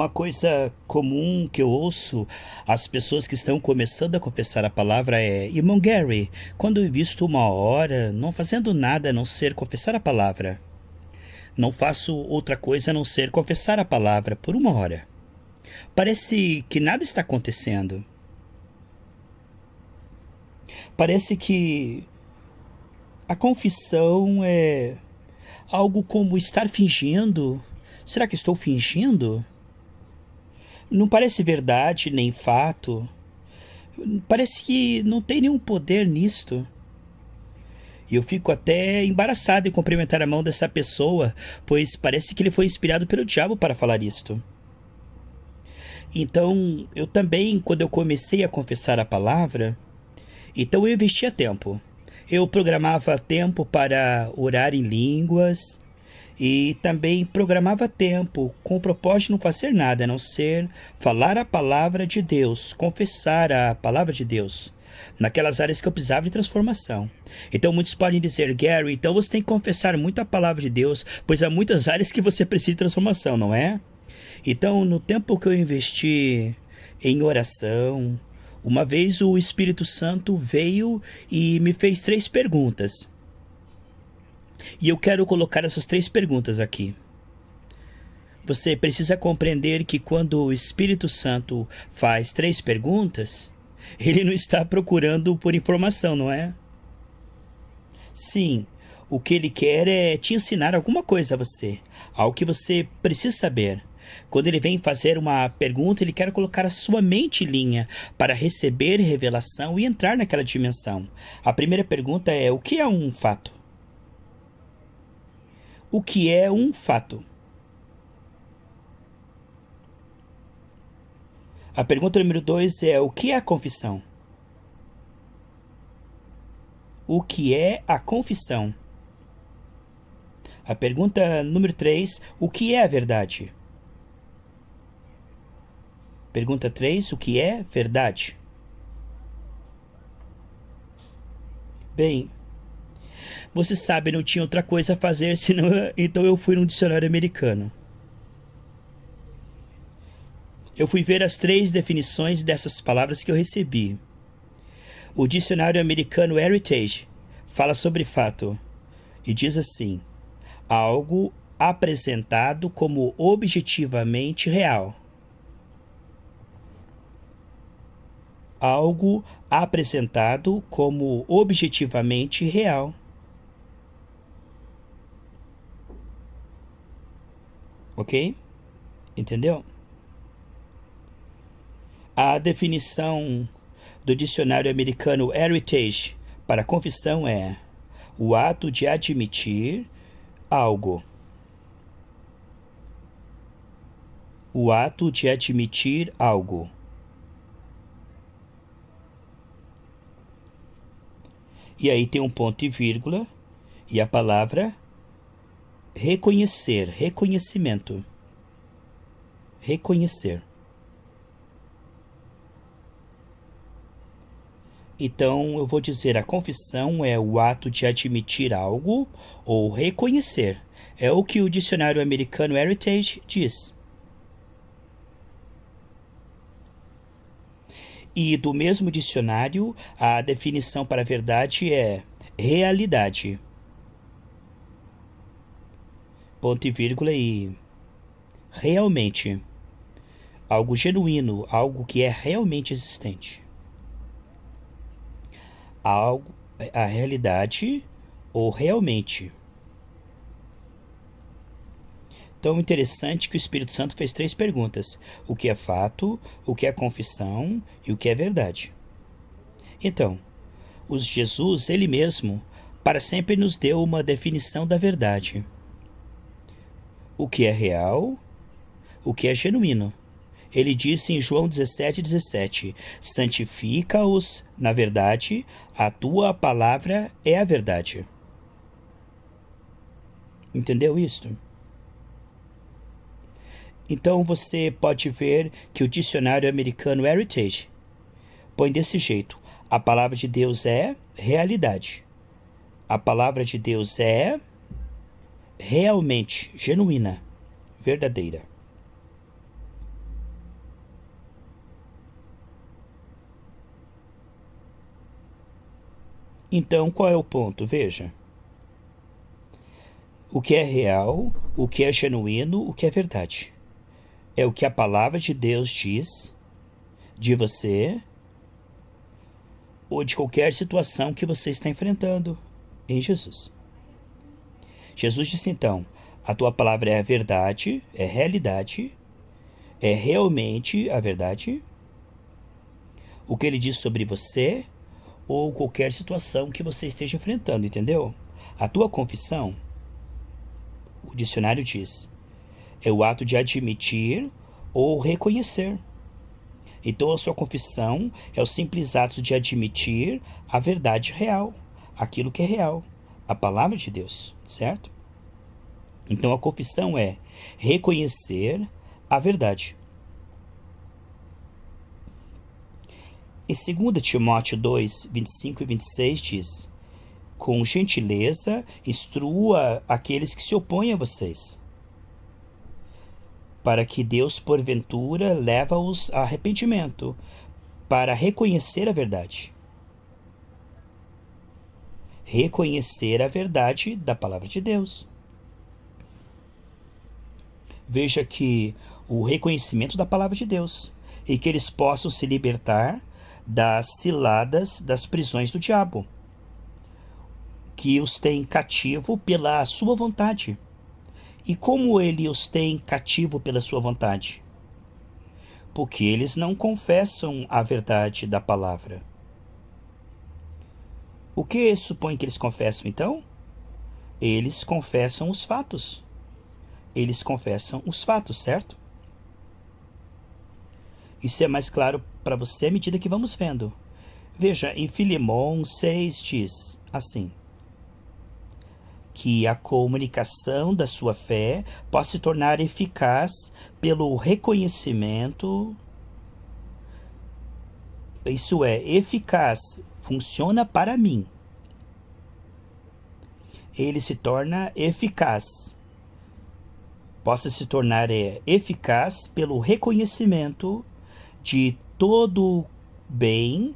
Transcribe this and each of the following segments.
Uma coisa comum que eu ouço as pessoas que estão começando a confessar a palavra é: Irmão Gary, quando eu visto uma hora não fazendo nada a não ser confessar a palavra, não faço outra coisa a não ser confessar a palavra por uma hora. Parece que nada está acontecendo. Parece que a confissão é algo como estar fingindo. Será que estou fingindo? Não parece verdade nem fato. Parece que não tem nenhum poder nisto. E eu fico até embaraçado em cumprimentar a mão dessa pessoa, pois parece que ele foi inspirado pelo diabo para falar isto. Então, eu também, quando eu comecei a confessar a palavra, então eu investia tempo. Eu programava tempo para orar em línguas e também programava tempo com o propósito de não fazer nada, a não ser falar a palavra de Deus, confessar a palavra de Deus, naquelas áreas que eu precisava de transformação. Então muitos podem dizer: Gary, então você tem que confessar muito a palavra de Deus, pois há muitas áreas que você precisa de transformação, não é? Então, no tempo que eu investi em oração, uma vez o Espírito Santo veio e me fez três perguntas. E eu quero colocar essas três perguntas aqui. Você precisa compreender que quando o Espírito Santo faz três perguntas, ele não está procurando por informação, não é? Sim, o que ele quer é te ensinar alguma coisa a você, algo que você precisa saber. Quando ele vem fazer uma pergunta, ele quer colocar a sua mente em linha para receber revelação e entrar naquela dimensão. A primeira pergunta é: o que é um fato? O que é um fato? A pergunta número 2 é: o que é a confissão? O que é a confissão? A pergunta número 3: o que é a verdade? Pergunta 3: o que é verdade? Bem, você sabe, não tinha outra coisa a fazer, senão então eu fui num dicionário americano. Eu fui ver as três definições dessas palavras que eu recebi. O dicionário americano Heritage fala sobre fato e diz assim: algo apresentado como objetivamente real. Algo apresentado como objetivamente real. Ok? Entendeu? A definição do dicionário americano Heritage para confissão é: o ato de admitir algo. O ato de admitir algo. E aí tem um ponto e vírgula e a palavra reconhecer, reconhecimento. Reconhecer. Então eu vou dizer: a confissão é o ato de admitir algo ou reconhecer. É o que o dicionário americano Heritage diz. E do mesmo dicionário, a definição para a verdade é realidade. Ponto e vírgula e realmente. Algo genuíno, algo que é realmente existente. Algo, a realidade ou realmente. Então, interessante que o Espírito Santo fez três perguntas: o que é fato, o que é confissão e o que é verdade. Então, Jesus, ele mesmo, para sempre nos deu uma definição da verdade. O que é real, o que é genuíno. Ele disse em João 17:17: santifica-os na verdade, a tua palavra é a verdade. Entendeu isto? Então você pode ver que o dicionário americano Heritage põe desse jeito: a palavra de Deus é realidade. A palavra de Deus é realmente genuína, verdadeira. Então, qual é o ponto? Veja. O que é real, o que é genuíno, o que é verdade. É o que a palavra de Deus diz de você ou de qualquer situação que você está enfrentando em Jesus. Jesus disse então, a tua palavra é a verdade, é realidade, é realmente a verdade. O que ele diz sobre você ou qualquer situação que você esteja enfrentando, entendeu? A tua confissão, o dicionário diz, é o ato de admitir ou reconhecer. Então a sua confissão é o simples ato de admitir a verdade real, aquilo que é real, a palavra de Deus, certo? Então a confissão é reconhecer a verdade. Em 2 Timóteo 2, 25 e 26 diz, com gentileza instrua aqueles que se opõem a vocês, para que Deus porventura leva-os a arrependimento, para reconhecer a verdade. Reconhecer a verdade da palavra de Deus. Veja que o reconhecimento da palavra de Deus e que eles possam se libertar das ciladas das prisões do diabo, que os tem cativo pela sua vontade. E como ele os tem cativo pela sua vontade? Porque eles não confessam a verdade da palavra. O que supõe que eles confessam, então? Eles confessam os fatos. Eles confessam os fatos, certo? Isso é mais claro para você à medida que vamos vendo. Veja, em Filemão 6 diz assim, que a comunicação da sua fé possa se tornar eficaz pelo reconhecimento. Isso é, eficaz, funciona para mim. Ele se torna eficaz. Possa se tornar eficaz pelo reconhecimento de todo bem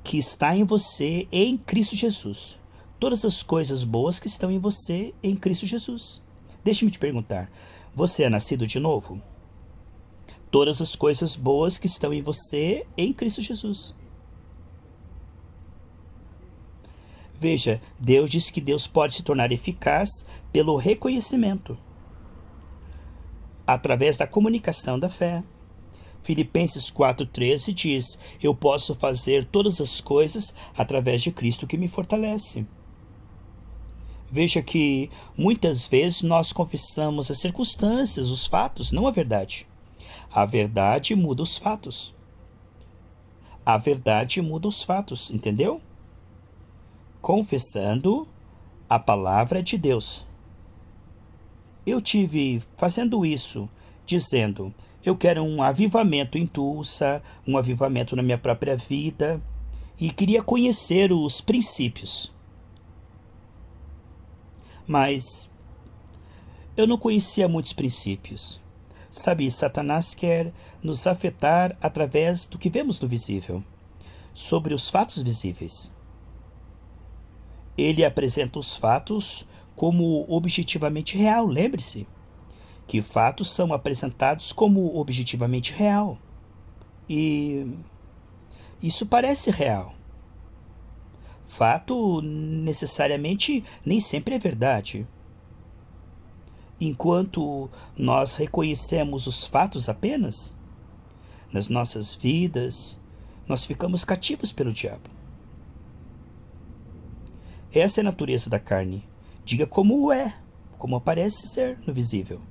que está em você em Cristo Jesus. Todas as coisas boas que estão em você em Cristo Jesus. Deixe-me te perguntar, você é nascido de novo? Todas as coisas boas que estão em você em Cristo Jesus. Veja, Deus diz que Deus pode se tornar eficaz pelo reconhecimento, através da comunicação da fé. Filipenses 4,13 diz, eu posso fazer todas as coisas através de Cristo que me fortalece. Veja que muitas vezes nós confessamos as circunstâncias, os fatos, não a verdade. A verdade muda os fatos. A verdade muda os fatos, entendeu? Confessando a palavra de Deus. Eu tive fazendo isso, dizendo, eu quero um avivamento em Tulsa, um avivamento na minha própria vida, e queria conhecer os princípios. Mas eu não conhecia muitos princípios. Sabe, Satanás quer nos afetar através do que vemos no visível, sobre os fatos visíveis. Ele apresenta os fatos como objetivamente real, lembre-se, que fatos são apresentados como objetivamente real. E isso parece real. Fato necessariamente nem sempre é verdade. Enquanto nós reconhecemos os fatos apenas, nas nossas vidas, nós ficamos cativos pelo diabo. Essa é a natureza da carne. Diga como é, como parece ser no visível.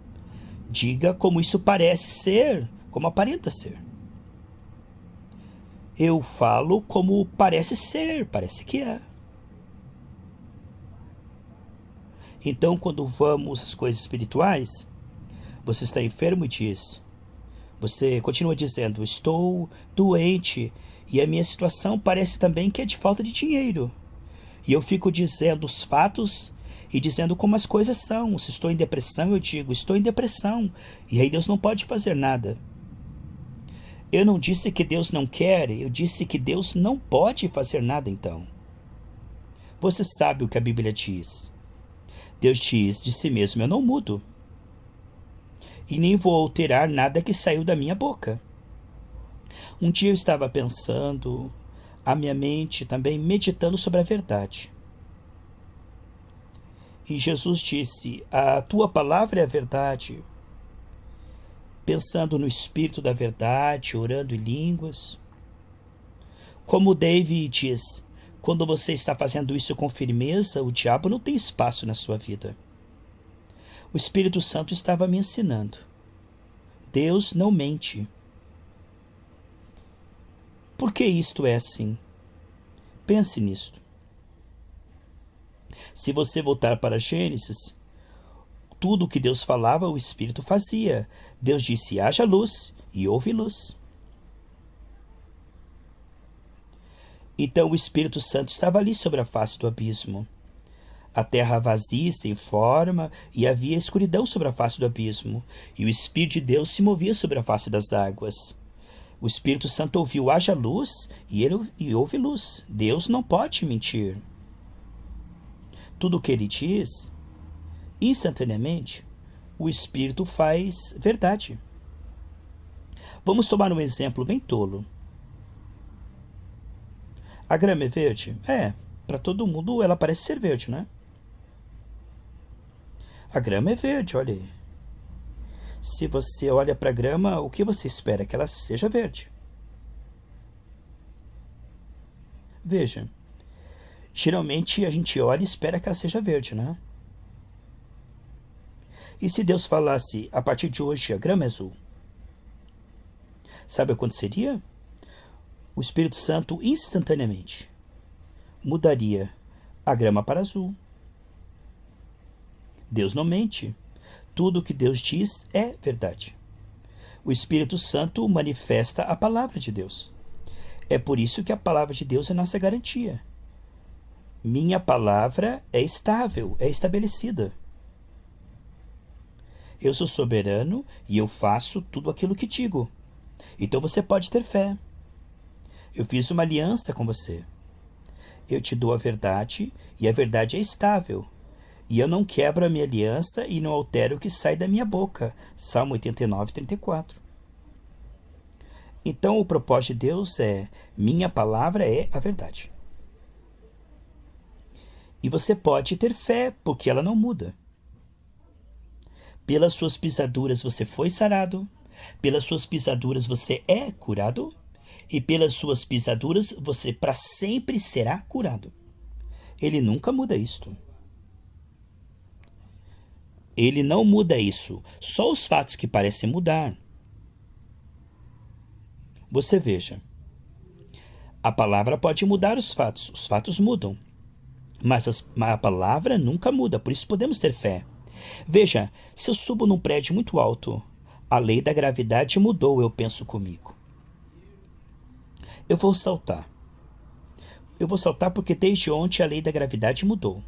Diga como isso parece ser, como aparenta ser. Eu falo como parece ser, parece que é. Então, quando vamos às coisas espirituais, você está enfermo e diz, você continua dizendo, estou doente e a minha situação parece também que é de falta de dinheiro. E eu fico dizendo os fatos e dizendo como as coisas são. Se estou em depressão, eu digo, estou em depressão. E aí Deus não pode fazer nada. Eu não disse que Deus não quer, eu disse que Deus não pode fazer nada então. Você sabe o que a Bíblia diz. Deus diz de si mesmo: eu não mudo. E nem vou alterar nada que saiu da minha boca. Um dia eu estava pensando, a minha mente também meditando sobre a verdade. E Jesus disse: a tua palavra é a verdade. Pensando no Espírito da verdade, orando em línguas. Como David diz, quando você está fazendo isso com firmeza, o diabo não tem espaço na sua vida. O Espírito Santo estava me ensinando. Deus não mente. Por que isto é assim? Pense nisto. Se você voltar para Gênesis, tudo o que Deus falava, o Espírito fazia. Deus disse: haja luz, e houve luz. Então o Espírito Santo estava ali sobre a face do abismo. A terra vazia, sem forma, e havia escuridão sobre a face do abismo. E o Espírito de Deus se movia sobre a face das águas. O Espírito Santo ouviu: haja luz, e houve luz. Deus não pode mentir. Tudo o que ele diz, instantaneamente, o Espírito faz verdade. Vamos tomar um exemplo bem tolo. A grama é verde? Para todo mundo ela parece ser verde, né? A grama é verde, olha aí. Se você olha para a grama, o que você espera? Que ela seja verde. Veja, geralmente a gente olha e espera que ela seja verde, né? E se Deus falasse: a partir de hoje a grama é azul? Sabe o que aconteceria? O Espírito Santo instantaneamente mudaria a grama para azul. Deus não mente. Tudo o que Deus diz é verdade. O Espírito Santo manifesta a palavra de Deus. É por isso que a palavra de Deus é nossa garantia. Minha palavra é estável, é estabelecida. Eu sou soberano e eu faço tudo aquilo que digo. Então você pode ter fé. Eu fiz uma aliança com você. Eu te dou a verdade e a verdade é estável. E eu não quebro a minha aliança e não altero o que sai da minha boca. Salmo 89, 34. Então o propósito de Deus é: minha palavra é a verdade. E você pode ter fé, porque ela não muda. Pelas suas pisaduras você foi sarado. Pelas suas pisaduras você é curado. E pelas suas pisaduras você para sempre será curado. Ele nunca muda isto. Ele não muda isso. Só os fatos que parecem mudar. Você veja. A palavra pode mudar os fatos mudam. Mas a palavra nunca muda, por isso podemos ter fé. Veja, se eu subo num prédio muito alto, a lei da gravidade mudou, eu penso comigo. Eu vou saltar. Eu vou saltar porque desde ontem a lei da gravidade mudou.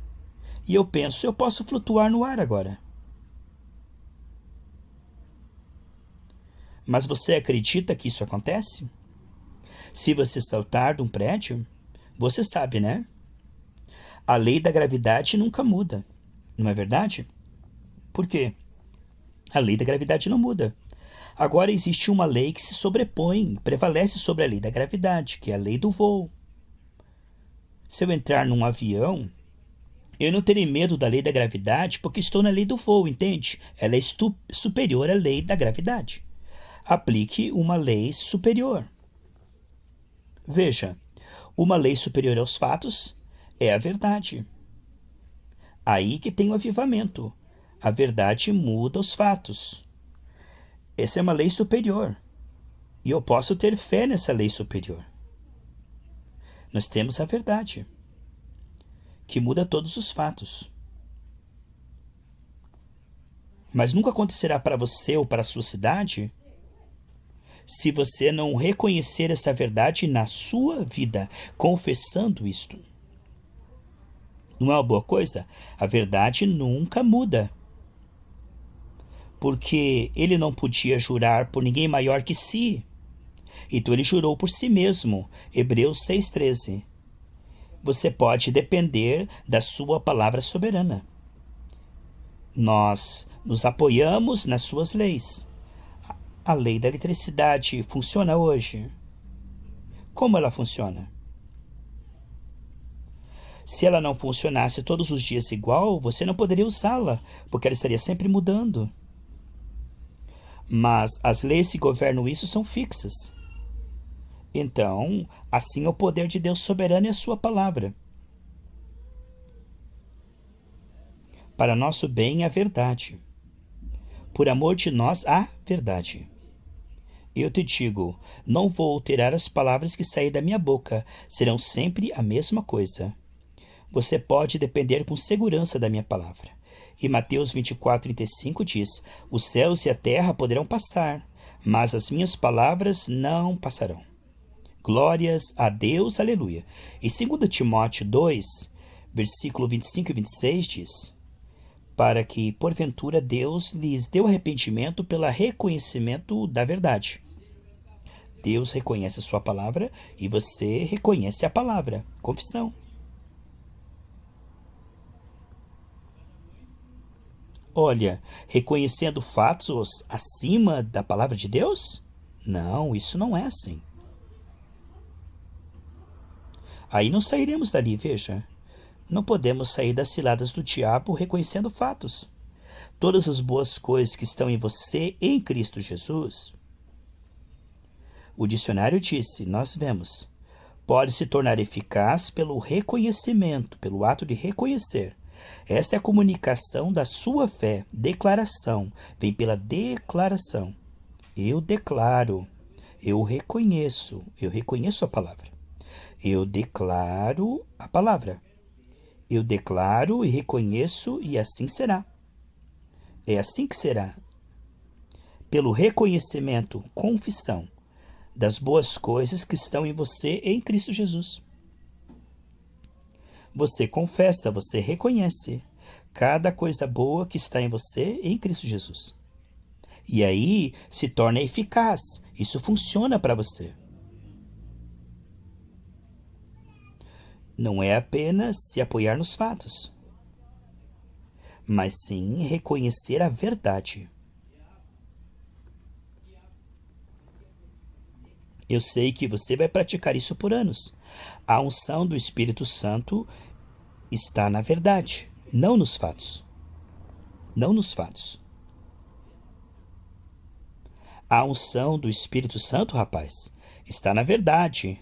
E eu penso: eu posso flutuar no ar agora. Mas você acredita que isso acontece? Se você saltar de um prédio, você sabe, né? A lei da gravidade nunca muda, não é verdade? Por quê? A lei da gravidade não muda. Agora existe uma lei que se sobrepõe, prevalece sobre a lei da gravidade, que é a lei do voo. Se eu entrar num avião, eu não terei medo da lei da gravidade porque estou na lei do voo, entende? Ela é superior à lei da gravidade. Aplique uma lei superior. Veja, uma lei superior aos fatos é a verdade. Aí que tem o avivamento. A verdade muda os fatos. Essa é uma lei superior. E eu posso ter fé nessa lei superior. Nós temos a verdade, que muda todos os fatos. Mas nunca acontecerá para você ou para a sua cidade se você não reconhecer essa verdade na sua vida, confessando isto. Não é uma boa coisa? A verdade nunca muda. Porque ele não podia jurar por ninguém maior que si. Então ele jurou por si mesmo. Hebreus 6,13. você pode depender da sua palavra soberana. Nós nos apoiamos nas suas leis. A lei da eletricidade funciona hoje? Como ela funciona? Se ela não funcionasse todos os dias igual, você não poderia usá-la, porque ela estaria sempre mudando. Mas as leis que governam isso são fixas. Então, assim é o poder de Deus soberano e a sua palavra. Para nosso bem, a verdade. Por amor de nós, a verdade. Eu te digo, não vou alterar as palavras que saem da minha boca, serão sempre a mesma coisa. Você pode depender com segurança da minha palavra. E Mateus 24:35 diz: os céus e a terra poderão passar, mas as minhas palavras não passarão. Glórias a Deus, aleluia. E 2 Timóteo 2, versículo 25 e 26 diz: para que, porventura, Deus lhes dê o arrependimento pelo reconhecimento da verdade. Deus reconhece a sua palavra e você reconhece a palavra. Confissão. Olha, reconhecendo fatos acima da palavra de Deus? Não, isso não é assim. Aí não sairemos dali, veja. Não podemos sair das ciladas do diabo reconhecendo fatos. Todas as boas coisas que estão em você em Cristo Jesus. O dicionário disse, nós vemos, pode se tornar eficaz pelo reconhecimento, pelo ato de reconhecer. Esta é a comunicação da sua fé, declaração, vem pela declaração. Eu declaro, eu reconheço a palavra. Eu declaro a palavra. Eu declaro e reconheço e assim será. É assim que será. Pelo reconhecimento, confissão das boas coisas que estão em você em Cristo Jesus. Você confessa, você reconhece cada coisa boa que está em você em Cristo Jesus. E aí se torna eficaz. Isso funciona para você. Não é apenas se apoiar nos fatos, mas sim reconhecer a verdade. Eu sei que você vai praticar isso por anos. A unção do Espírito Santo está na verdade, não nos fatos. Não nos fatos. A unção do Espírito Santo, rapaz, está na verdade,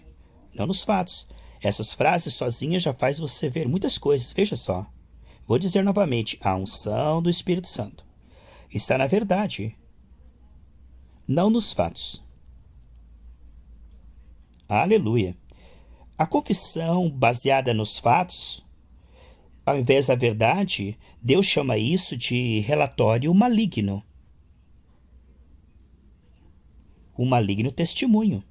não nos fatos. Essas frases sozinhas já faz você ver muitas coisas. Veja só. Vou dizer novamente. A unção do Espírito Santo está na verdade, não nos fatos. Aleluia. A confissão baseada nos fatos, ao invés da verdade, Deus chama isso de relatório maligno. O maligno testemunho.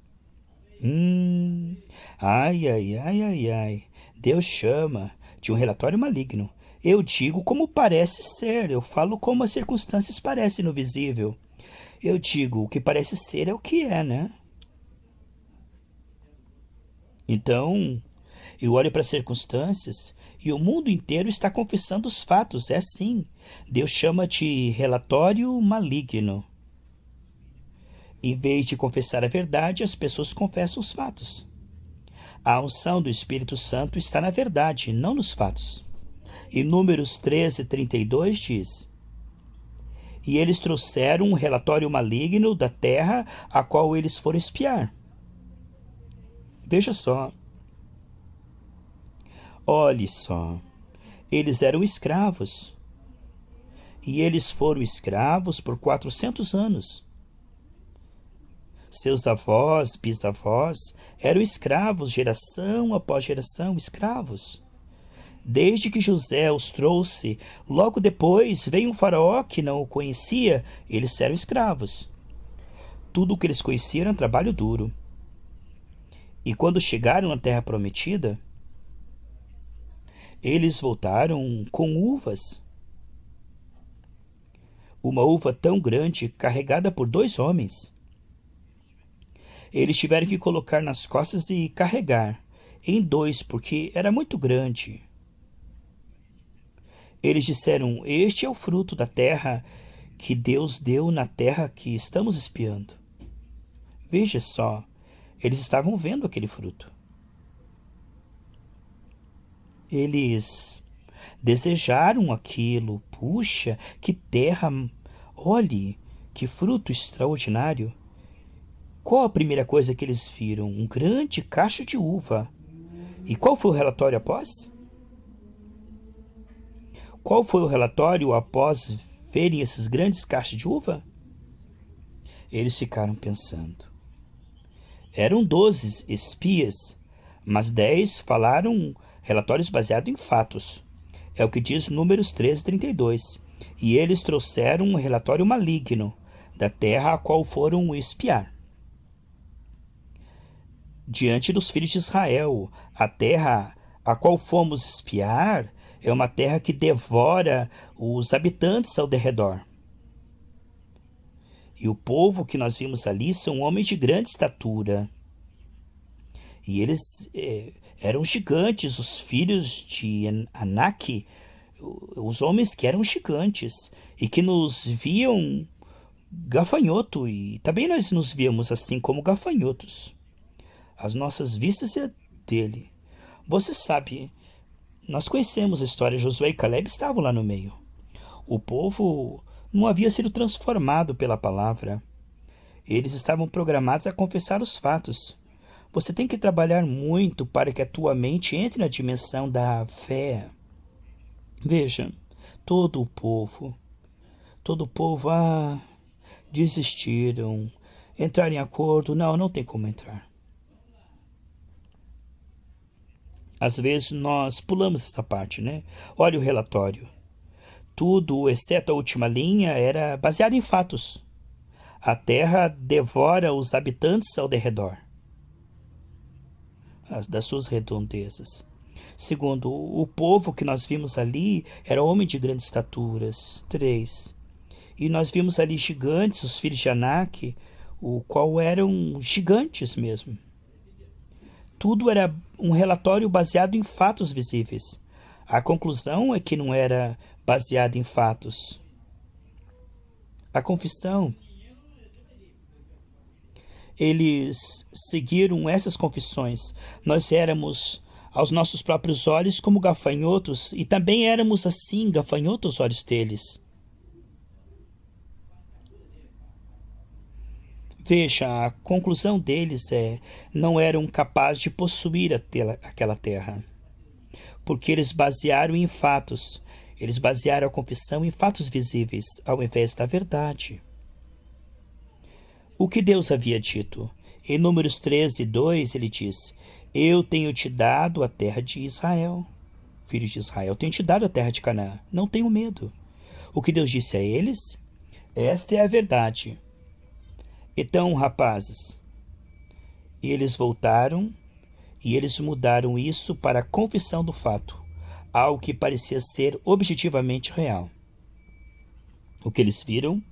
Ai, ai, ai, ai, ai. Deus chama de um relatório maligno. Eu digo como parece ser. Eu falo como as circunstâncias parecem no visível. Eu digo o que parece ser é o que é, né? Então, eu olho para as circunstâncias e o mundo inteiro está confessando os fatos. É sim. Deus chama de relatório maligno. Em vez de confessar a verdade, as pessoas confessam os fatos. A unção do Espírito Santo está na verdade, não nos fatos. E Números 13:32 diz: e eles trouxeram um relatório maligno da terra a qual eles foram espiar. Veja só. Olhe só. Eles eram escravos. E eles foram escravos por 400 anos. Seus avós, bisavós, eram escravos, geração após geração, escravos. Desde que José os trouxe, logo depois veio um faraó que não o conhecia, eles eram escravos. Tudo o que eles conheciam era um trabalho duro. E quando chegaram na terra prometida, eles voltaram com uvas. Uma uva tão grande, carregada por 2 homens. Eles tiveram que colocar nas costas e carregar. em dois, porque era muito grande. Eles disseram: Este é o fruto da terra que Deus deu na terra que estamos espiando. Veja só, eles estavam vendo aquele fruto. Eles desejaram aquilo. Puxa, que terra! Olhe, que fruto extraordinário! Qual a primeira coisa que eles viram? Um grande cacho de uva. E qual foi o relatório após? Qual foi o relatório após verem esses grandes cachos de uva? Eles ficaram pensando. Eram 12 espias, mas 10 falaram relatórios baseados em fatos. É o que diz Números 13:32. E eles trouxeram um relatório maligno da terra a qual foram espiar. Diante dos filhos de Israel, a terra a qual fomos espiar é uma terra que devora os habitantes ao derredor. E o povo que nós vimos ali são homens de grande estatura. E eles eram gigantes, os filhos de Anak, os homens que eram gigantes e que nos viam gafanhoto, e também nós nos víamos assim como gafanhotos. As nossas vistas é dele. Você sabe, nós conhecemos a história. Josué e Caleb estavam lá no meio. O povo não havia sido transformado pela palavra. Eles estavam programados a confessar os fatos. Você tem que trabalhar muito para que a tua mente entre na dimensão da fé. Veja, todo o povo, desistiram. Entrar em acordo, não tem como entrar. Às vezes nós pulamos essa parte, né? Olha o relatório. Tudo, exceto a última linha, era baseado em fatos. A terra devora os habitantes ao derredor das suas redondezas. Segundo, o povo que nós vimos ali era homem de grandes estaturas. 3. E nós vimos ali gigantes, os filhos de Anak, o qual eram gigantes mesmo. Tudo era um relatório baseado em fatos visíveis. A conclusão é que não era baseado em fatos. A confissão. Eles seguiram essas confissões. Nós éramos aos nossos próprios olhos como gafanhotos, e também éramos assim, gafanhotos aos olhos deles. Veja, a conclusão deles não eram capazes de possuir aquela terra, porque eles basearam em fatos. Eles basearam a confissão em fatos visíveis, ao invés da verdade. O que Deus havia dito? Em Números 13:2, ele diz: Eu tenho te dado a terra de Israel. Filhos de Israel, tenho te dado a terra de Canaã. Não tenho medo. O que Deus disse a eles? Esta é a verdade. Então, rapazes, eles voltaram e eles mudaram isso para a confissão do fato, algo que parecia ser objetivamente real. O que eles viram?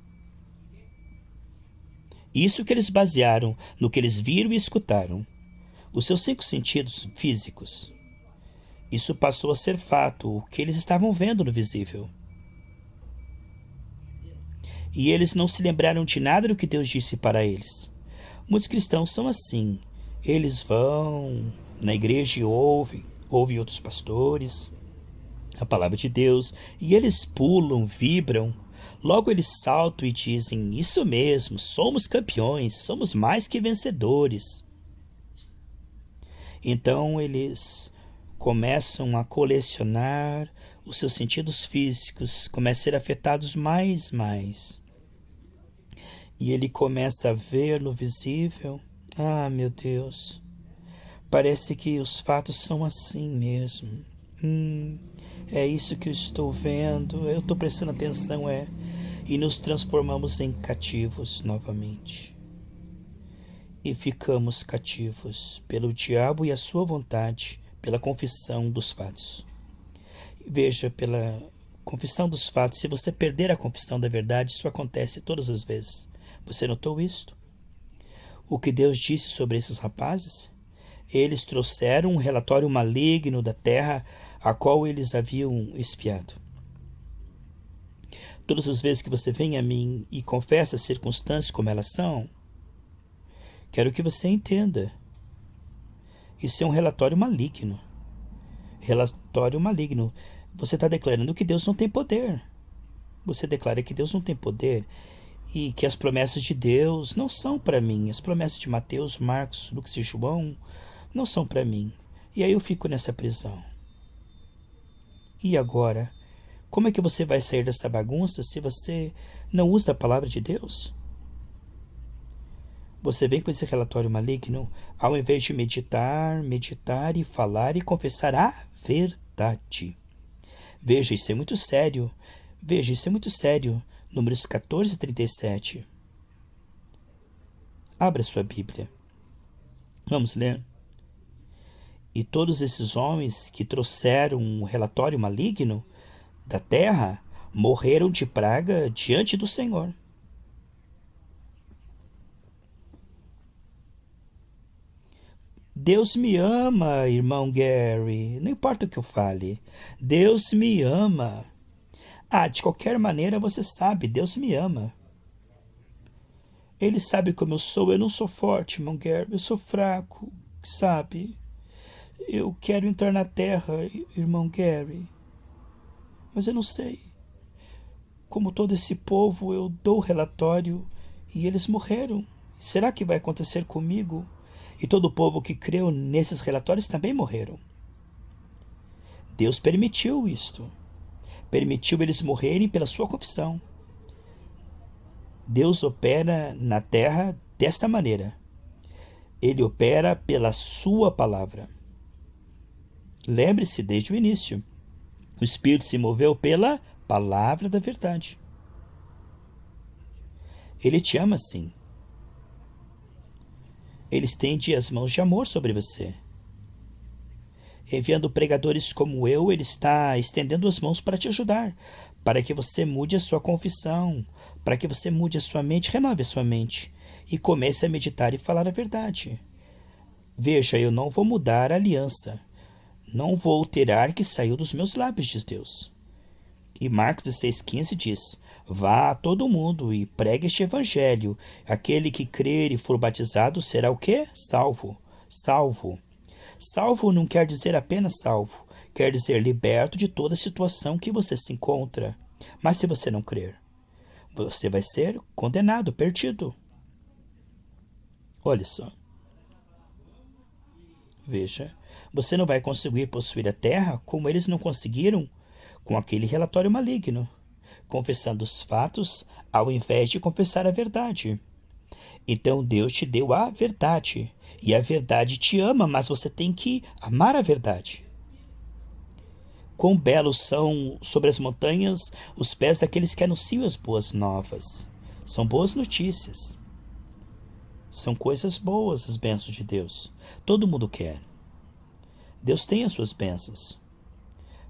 Isso que eles basearam no que eles viram e escutaram. Os seus 5 sentidos físicos. Isso passou a ser fato, o que eles estavam vendo no visível. E eles não se lembraram de nada do que Deus disse para eles. Muitos cristãos são assim. Eles vão na igreja e ouvem outros pastores, a palavra de Deus, e eles pulam, vibram. Logo eles saltam e dizem: Isso mesmo, somos campeões, somos mais que vencedores. Então eles começam a colecionar os seus sentidos físicos, começam a ser afetados mais. E ele começa a ver no visível. Ah, meu Deus, parece que os fatos são assim mesmo. É isso que eu estou vendo, eu estou prestando atenção, e nos transformamos em cativos novamente. E ficamos cativos pelo diabo e a sua vontade, pela confissão dos fatos. Veja, pela confissão dos fatos, se você perder a confissão da verdade, isso acontece todas as vezes. Você notou isto? O que Deus disse sobre esses rapazes? Eles trouxeram um relatório maligno da terra a qual eles haviam espiado. Todas as vezes que você vem a mim e confessa as circunstâncias como elas são, quero que você entenda. Isso é um relatório maligno. Relatório maligno. Você está declarando que Deus não tem poder. Você declara que Deus não tem poder e que as promessas de Deus não são para mim. As promessas de Mateus, Marcos, Lucas e João não são para mim. E aí eu fico nessa prisão. E agora? Como é que você vai sair dessa bagunça se você não usa a palavra de Deus? Você vem com esse relatório maligno ao invés de meditar e falar e confessar a verdade. Veja, isso é muito sério. Números 14 e 37. Abra sua Bíblia. Vamos ler. E todos esses homens que trouxeram um relatório maligno da terra morreram de praga diante do Senhor. Deus me ama, irmão Gary. Não importa o que eu fale. Deus me ama. De qualquer maneira você sabe, Deus me ama. Ele sabe como eu sou. Eu não sou forte, irmão Gary. Eu sou fraco, sabe? Eu quero entrar na terra, irmão Gary. Mas eu não sei. Como todo esse povo, eu dou relatório e eles morreram. Será que vai acontecer comigo? E todo o povo que creu nesses relatórios também morreram. Deus permitiu isto. Permitiu eles morrerem pela sua confissão. Deus opera na terra desta maneira. Ele opera pela sua palavra. Lembre-se desde o início. O Espírito se moveu pela palavra da verdade. Ele te ama sim. Ele estende as mãos de amor sobre você. Enviando pregadores como eu, ele está estendendo as mãos para te ajudar, para que você mude a sua confissão, para que você mude a sua mente, renove a sua mente e comece a meditar e falar a verdade. Veja, eu não vou mudar a aliança. Não vou alterar que saiu dos meus lábios, diz Deus. E Marcos 16,15 diz: Vá a todo mundo e pregue este evangelho. Aquele que crer e for batizado será o quê? Salvo. Salvo. Salvo não quer dizer apenas salvo. Quer dizer liberto de toda situação que você se encontra. Mas se você não crer, você vai ser condenado, perdido. Olha só. Veja, você não vai conseguir possuir a terra como eles não conseguiram com aquele relatório maligno, confessando os fatos ao invés de confessar a verdade. Então Deus te deu a verdade, e a verdade te ama, mas você tem que amar a verdade. Quão belos são sobre as montanhas os pés daqueles que anunciam as boas novas. São boas notícias. São coisas boas as bênçãos de Deus. Todo mundo quer. Deus tem as suas bênçãos,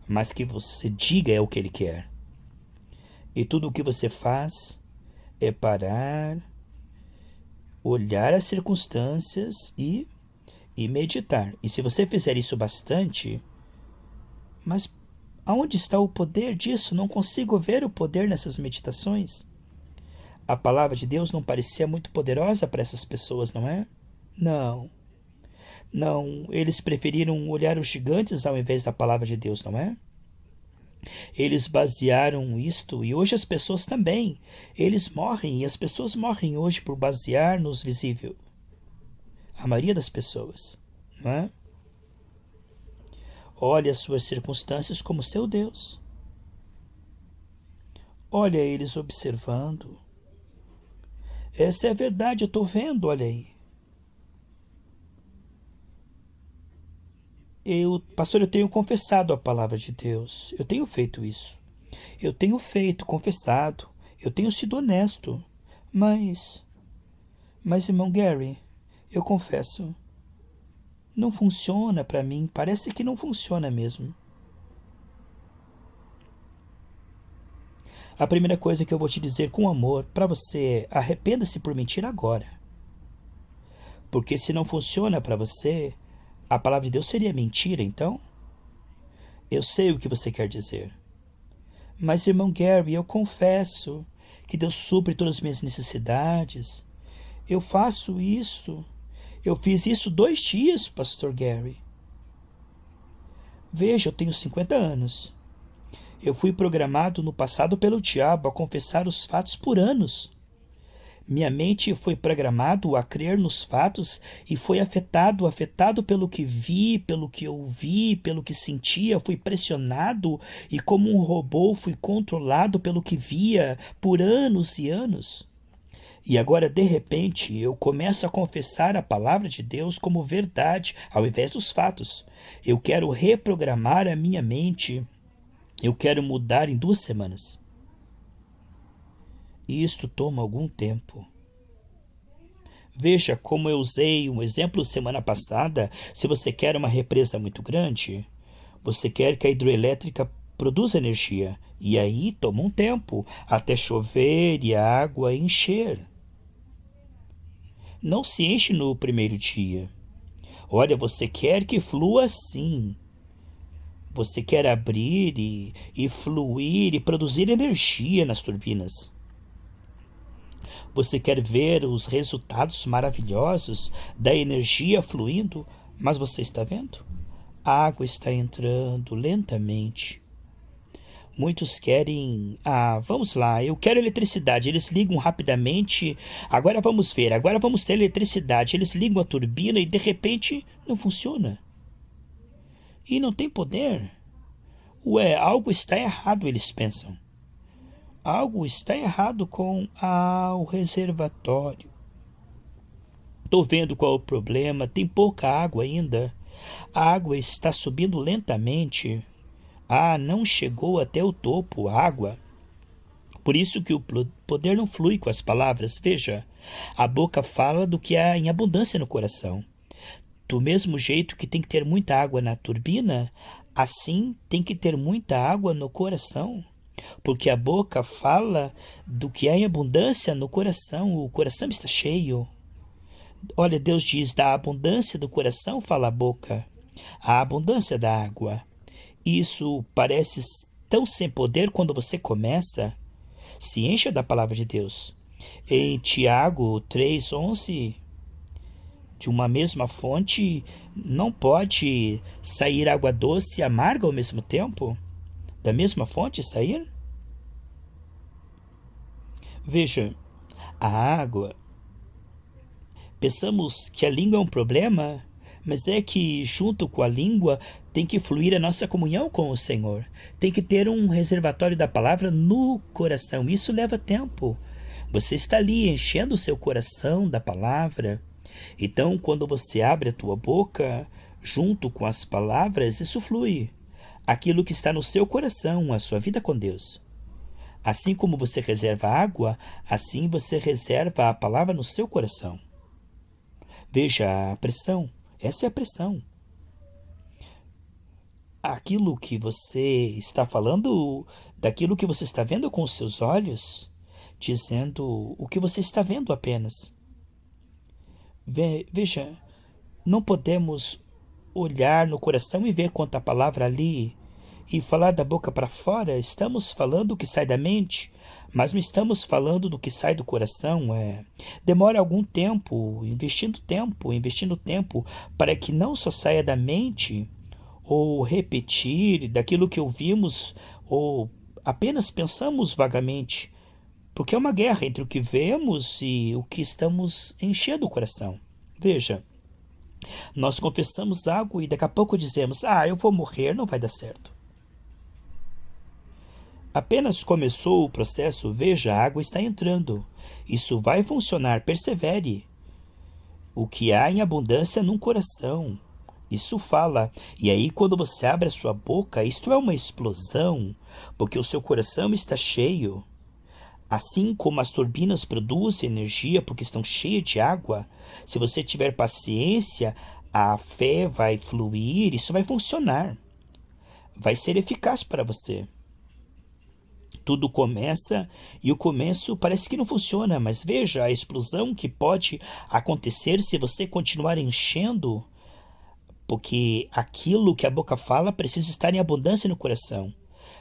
mas que você diga é o que Ele quer. E tudo o que você faz é parar, olhar as circunstâncias e meditar. E se você fizer isso bastante, mas aonde está o poder disso? Não consigo ver o poder nessas meditações. A palavra de Deus não parecia muito poderosa para essas pessoas, não é? Não, eles preferiram olhar os gigantes ao invés da palavra de Deus, não é? Eles basearam isto, e hoje as pessoas também. Eles morrem, e as pessoas morrem hoje por basear nos visível. A maioria das pessoas, não é? Olhe as suas circunstâncias como seu Deus. Olha eles observando. Essa é a verdade, eu estou vendo, olha aí. Pastor, eu tenho confessado a palavra de Deus. Eu tenho feito isso. Eu tenho confessado. Eu tenho sido honesto. Mas, irmão Gary, eu confesso, não funciona para mim. Parece que não funciona mesmo. A primeira coisa que eu vou te dizer com amor para você é: arrependa-se por mentir agora. Porque se não funciona para você, A palavra de Deus seria mentira, então? Eu sei o que você quer dizer. Mas, irmão Gary, eu confesso que Deus supre todas as minhas necessidades. Eu faço isso. Eu fiz isso 2 dias, pastor Gary. Veja, eu tenho 50 anos. Eu fui programado no passado pelo diabo a confessar os fatos por anos. Minha mente foi programado a crer nos fatos e foi afetado pelo que vi, pelo que ouvi, pelo que sentia, fui pressionado e como um robô fui controlado pelo que via por anos e anos. E agora, de repente, eu começo a confessar a palavra de Deus como verdade ao invés dos fatos. Eu quero reprogramar a minha mente. Eu quero mudar em 2 semanas. E isto toma algum tempo. Veja como eu usei um exemplo semana passada. Se você quer uma represa muito grande, você quer que a hidroelétrica produza energia. E aí toma um tempo até chover e a água encher. Não se enche no primeiro dia. Olha, você quer que flua sim. Você quer abrir e fluir e produzir energia nas turbinas. Você quer ver os resultados maravilhosos da energia fluindo, mas você está vendo? A água está entrando lentamente. Muitos querem, vamos lá, eu quero eletricidade. Eles ligam rapidamente. Agora vamos ver, agora vamos ter eletricidade. Eles ligam a turbina e de repente não funciona. E não tem poder. Ué, algo está errado, eles pensam. Algo está errado com o reservatório. Estou vendo qual é o problema. Tem pouca água ainda. A água está subindo lentamente. Não chegou até o topo a água. Por isso que o poder não flui com as palavras. Veja, a boca fala do que há em abundância no coração. Do mesmo jeito que tem que ter muita água na turbina, assim tem que ter muita água no coração. Porque a boca fala do que há em abundância no coração. O coração está cheio. Olha, Deus diz, da abundância do coração fala a boca. A abundância da água. Isso parece tão sem poder quando você começa. Se encha da palavra de Deus. Em Tiago 3:11, de uma mesma fonte não pode sair água doce e amarga ao mesmo tempo? Da mesma fonte sair? Veja, a água. Pensamos que a língua é um problema, mas é que junto com a língua tem que fluir a nossa comunhão com o Senhor. Tem que ter um reservatório da palavra no coração. Isso leva tempo. Você está ali enchendo o seu coração da palavra. Então, quando você abre a tua boca, junto com as palavras, isso flui. Aquilo que está no seu coração, a sua vida com Deus. Assim como você reserva água, assim você reserva a palavra no seu coração. Veja a pressão. Essa é a pressão. Aquilo que você está falando, daquilo que você está vendo com os seus olhos, dizendo o que você está vendo apenas. Veja, não podemos olhar no coração e ver quanta palavra ali e falar da boca para fora. Estamos falando o que sai da mente, mas não estamos falando do que sai do coração. Demora algum tempo, investindo tempo, para que não só saia da mente, ou repetir daquilo que ouvimos, ou apenas pensamos vagamente, porque é uma guerra entre o que vemos e o que estamos enchendo o coração. Veja, nós confessamos algo e daqui a pouco dizemos, eu vou morrer, não vai dar certo. Apenas começou o processo, veja, a água está entrando. Isso vai funcionar, persevere. O que há em abundância num coração. Isso fala. E aí, quando você abre a sua boca, isto é uma explosão, porque o seu coração está cheio. Assim como as turbinas produzem energia porque estão cheias de água, se você tiver paciência, a fé vai fluir, isso vai funcionar. Vai ser eficaz para você. Tudo começa e o começo parece que não funciona, mas veja a explosão que pode acontecer se você continuar enchendo Porque aquilo que a boca fala precisa estar em abundância no coração.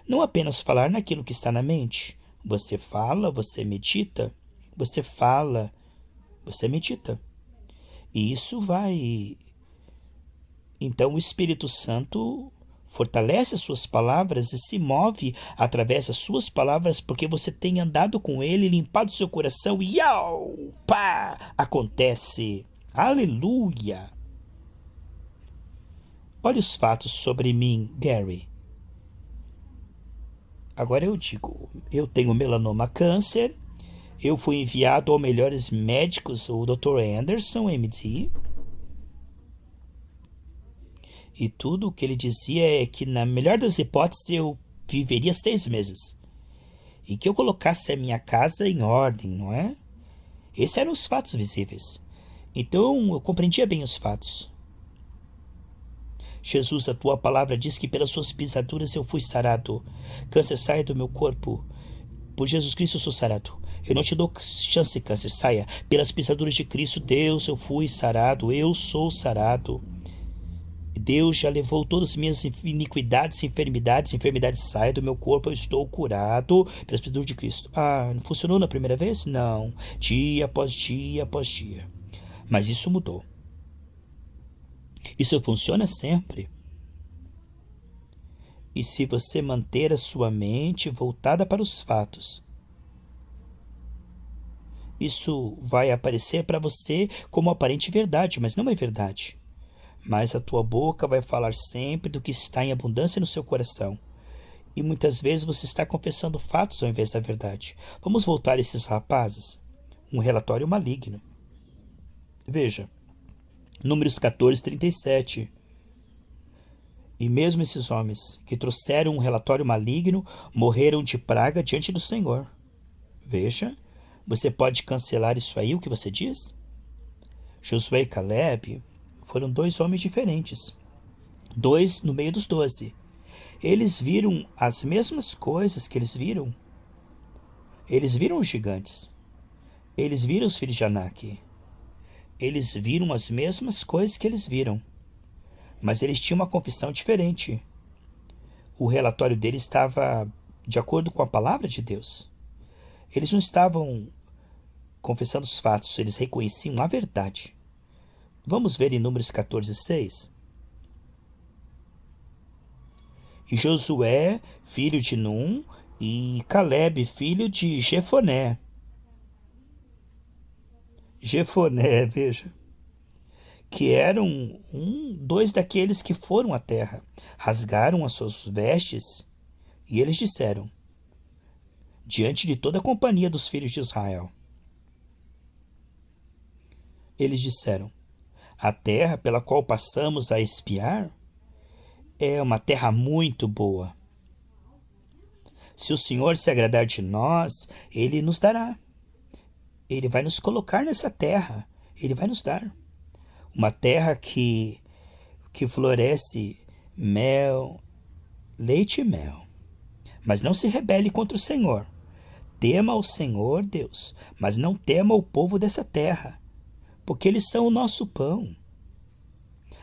Não apenas falar naquilo que está na mente. Você fala, você medita. Você fala, você medita. E isso vai. Então o Espírito Santo fortalece as suas palavras e se move através das suas palavras, porque você tem andado com ele, limpado seu coração e pá, acontece. Aleluia! Olha os fatos sobre mim, Gary. Agora eu digo, eu tenho melanoma câncer, eu fui enviado aos melhores médicos, o Dr. Anderson, MD, e tudo o que ele dizia é que, na melhor das hipóteses, eu viveria 6 meses. E que eu colocasse a minha casa em ordem, não é? Esses eram os fatos visíveis. Então eu compreendia bem os fatos. Jesus, a tua palavra diz que pelas suas pisaduras eu fui sarado. Câncer, saia do meu corpo. Por Jesus Cristo eu sou sarado. Eu não te dou chance, câncer, saia. Pelas pisaduras de Cristo, Deus, eu fui sarado. Eu sou sarado. Deus já levou todas as minhas iniquidades, enfermidades saem do meu corpo, eu estou curado pelas pisaduras de Cristo. Ah, não funcionou na primeira vez? Não. Dia após dia após dia. Mas isso mudou. Isso funciona sempre. E se você manter a sua mente voltada para os fatos, isso vai aparecer para você como aparente verdade, mas não é verdade. Mas a tua boca vai falar sempre do que está em abundância no seu coração. E muitas vezes você está confessando fatos ao invés da verdade. Vamos voltar a esses rapazes. Um relatório maligno. Veja, Números 14, 37. E mesmo esses homens que trouxeram um relatório maligno morreram de praga diante do Senhor. Veja, você pode cancelar isso aí, o que você diz? Josué e Caleb foram 2 homens diferentes. 2 no meio dos 12. Eles viram as mesmas coisas que eles viram. Eles viram os gigantes. Eles viram os filhos de Anak. Eles viram as mesmas coisas que eles viram. Mas eles tinham uma confissão diferente. O relatório deles estava de acordo com a palavra de Deus. Eles não estavam confessando os fatos, eles reconheciam a verdade. Vamos ver em Números 14, 6. E Josué, filho de Num, e Caleb, filho de Jefoné. Jefoné, veja. Que eram 2 daqueles que foram à terra, rasgaram as suas vestes, e eles disseram, diante de toda a companhia dos filhos de Israel, eles disseram, a terra pela qual passamos a espiar é uma terra muito boa. Se o Senhor se agradar de nós, Ele nos dará. Ele vai nos colocar nessa terra, Ele vai nos dar. Uma terra que floresce mel, leite e mel. Mas não se rebele contra o Senhor. Tema ao Senhor, Deus, mas não tema o povo dessa terra, porque eles são o nosso pão.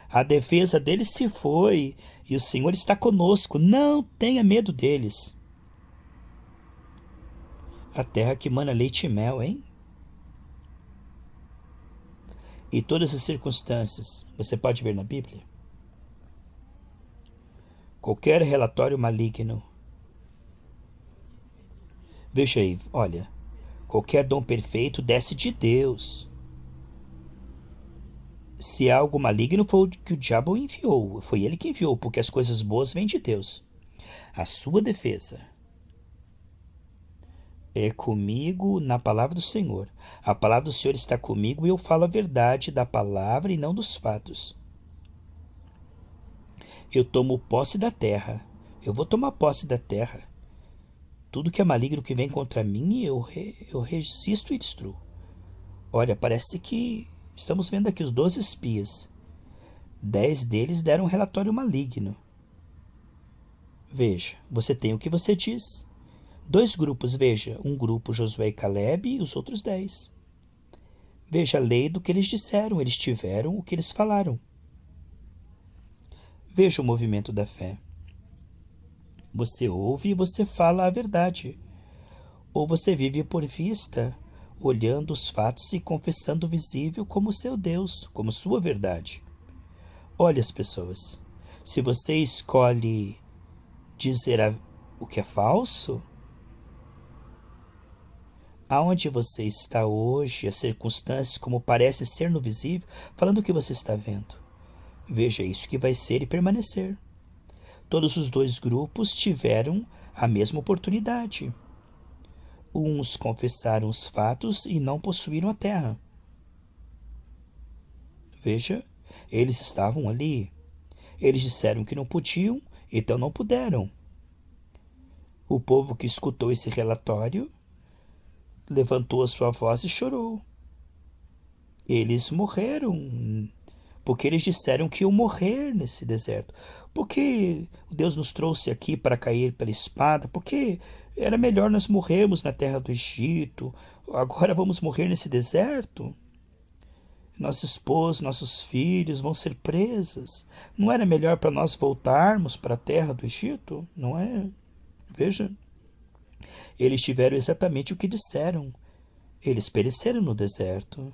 A defesa deles se foi e o Senhor está conosco. Não tenha medo deles. A terra que mana leite e mel, hein? E todas as circunstâncias, você pode ver na Bíblia. Qualquer relatório maligno. Veja aí, olha. Qualquer dom perfeito desce de Deus. Se é algo maligno, foi o que o diabo enviou. Foi ele que enviou, porque as coisas boas vêm de Deus. A sua defesa é comigo na palavra do Senhor. A palavra do Senhor está comigo e eu falo a verdade da palavra e não dos fatos. Eu tomo posse da terra. Eu vou tomar posse da terra. Tudo que é maligno que vem contra mim, eu resisto e destruo. Olha, parece que estamos vendo aqui os 12 espias. 10 deles deram um relatório maligno. Veja, você tem o que você diz. 2 grupos, veja, um grupo Josué e Caleb e os outros 10. Veja a lei do que eles disseram, eles tiveram o que eles falaram. Veja o movimento da fé. Você ouve e você fala a verdade. Ou você vive por vista, olhando os fatos e confessando o visível como seu Deus, como sua verdade. Olha as pessoas. Se você escolhe dizer o que é falso, aonde você está hoje, as circunstâncias como parece ser no visível, falando o que você está vendo. Veja isso que vai ser e permanecer. Todos os dois grupos tiveram a mesma oportunidade. Uns confessaram os fatos e não possuíram a terra. Veja, eles estavam ali. Eles disseram que não podiam, então não puderam. O povo que escutou esse relatório levantou a sua voz e chorou. Eles morreram, porque eles disseram que iam morrer nesse deserto. Porque Deus nos trouxe aqui para cair pela espada, porque era melhor nós morrermos na terra do Egito, agora vamos morrer nesse deserto? Nossa esposa, nossos filhos vão ser presos. Não era melhor para nós voltarmos para a terra do Egito? Não é? Veja. Eles tiveram exatamente o que disseram. Eles pereceram no deserto.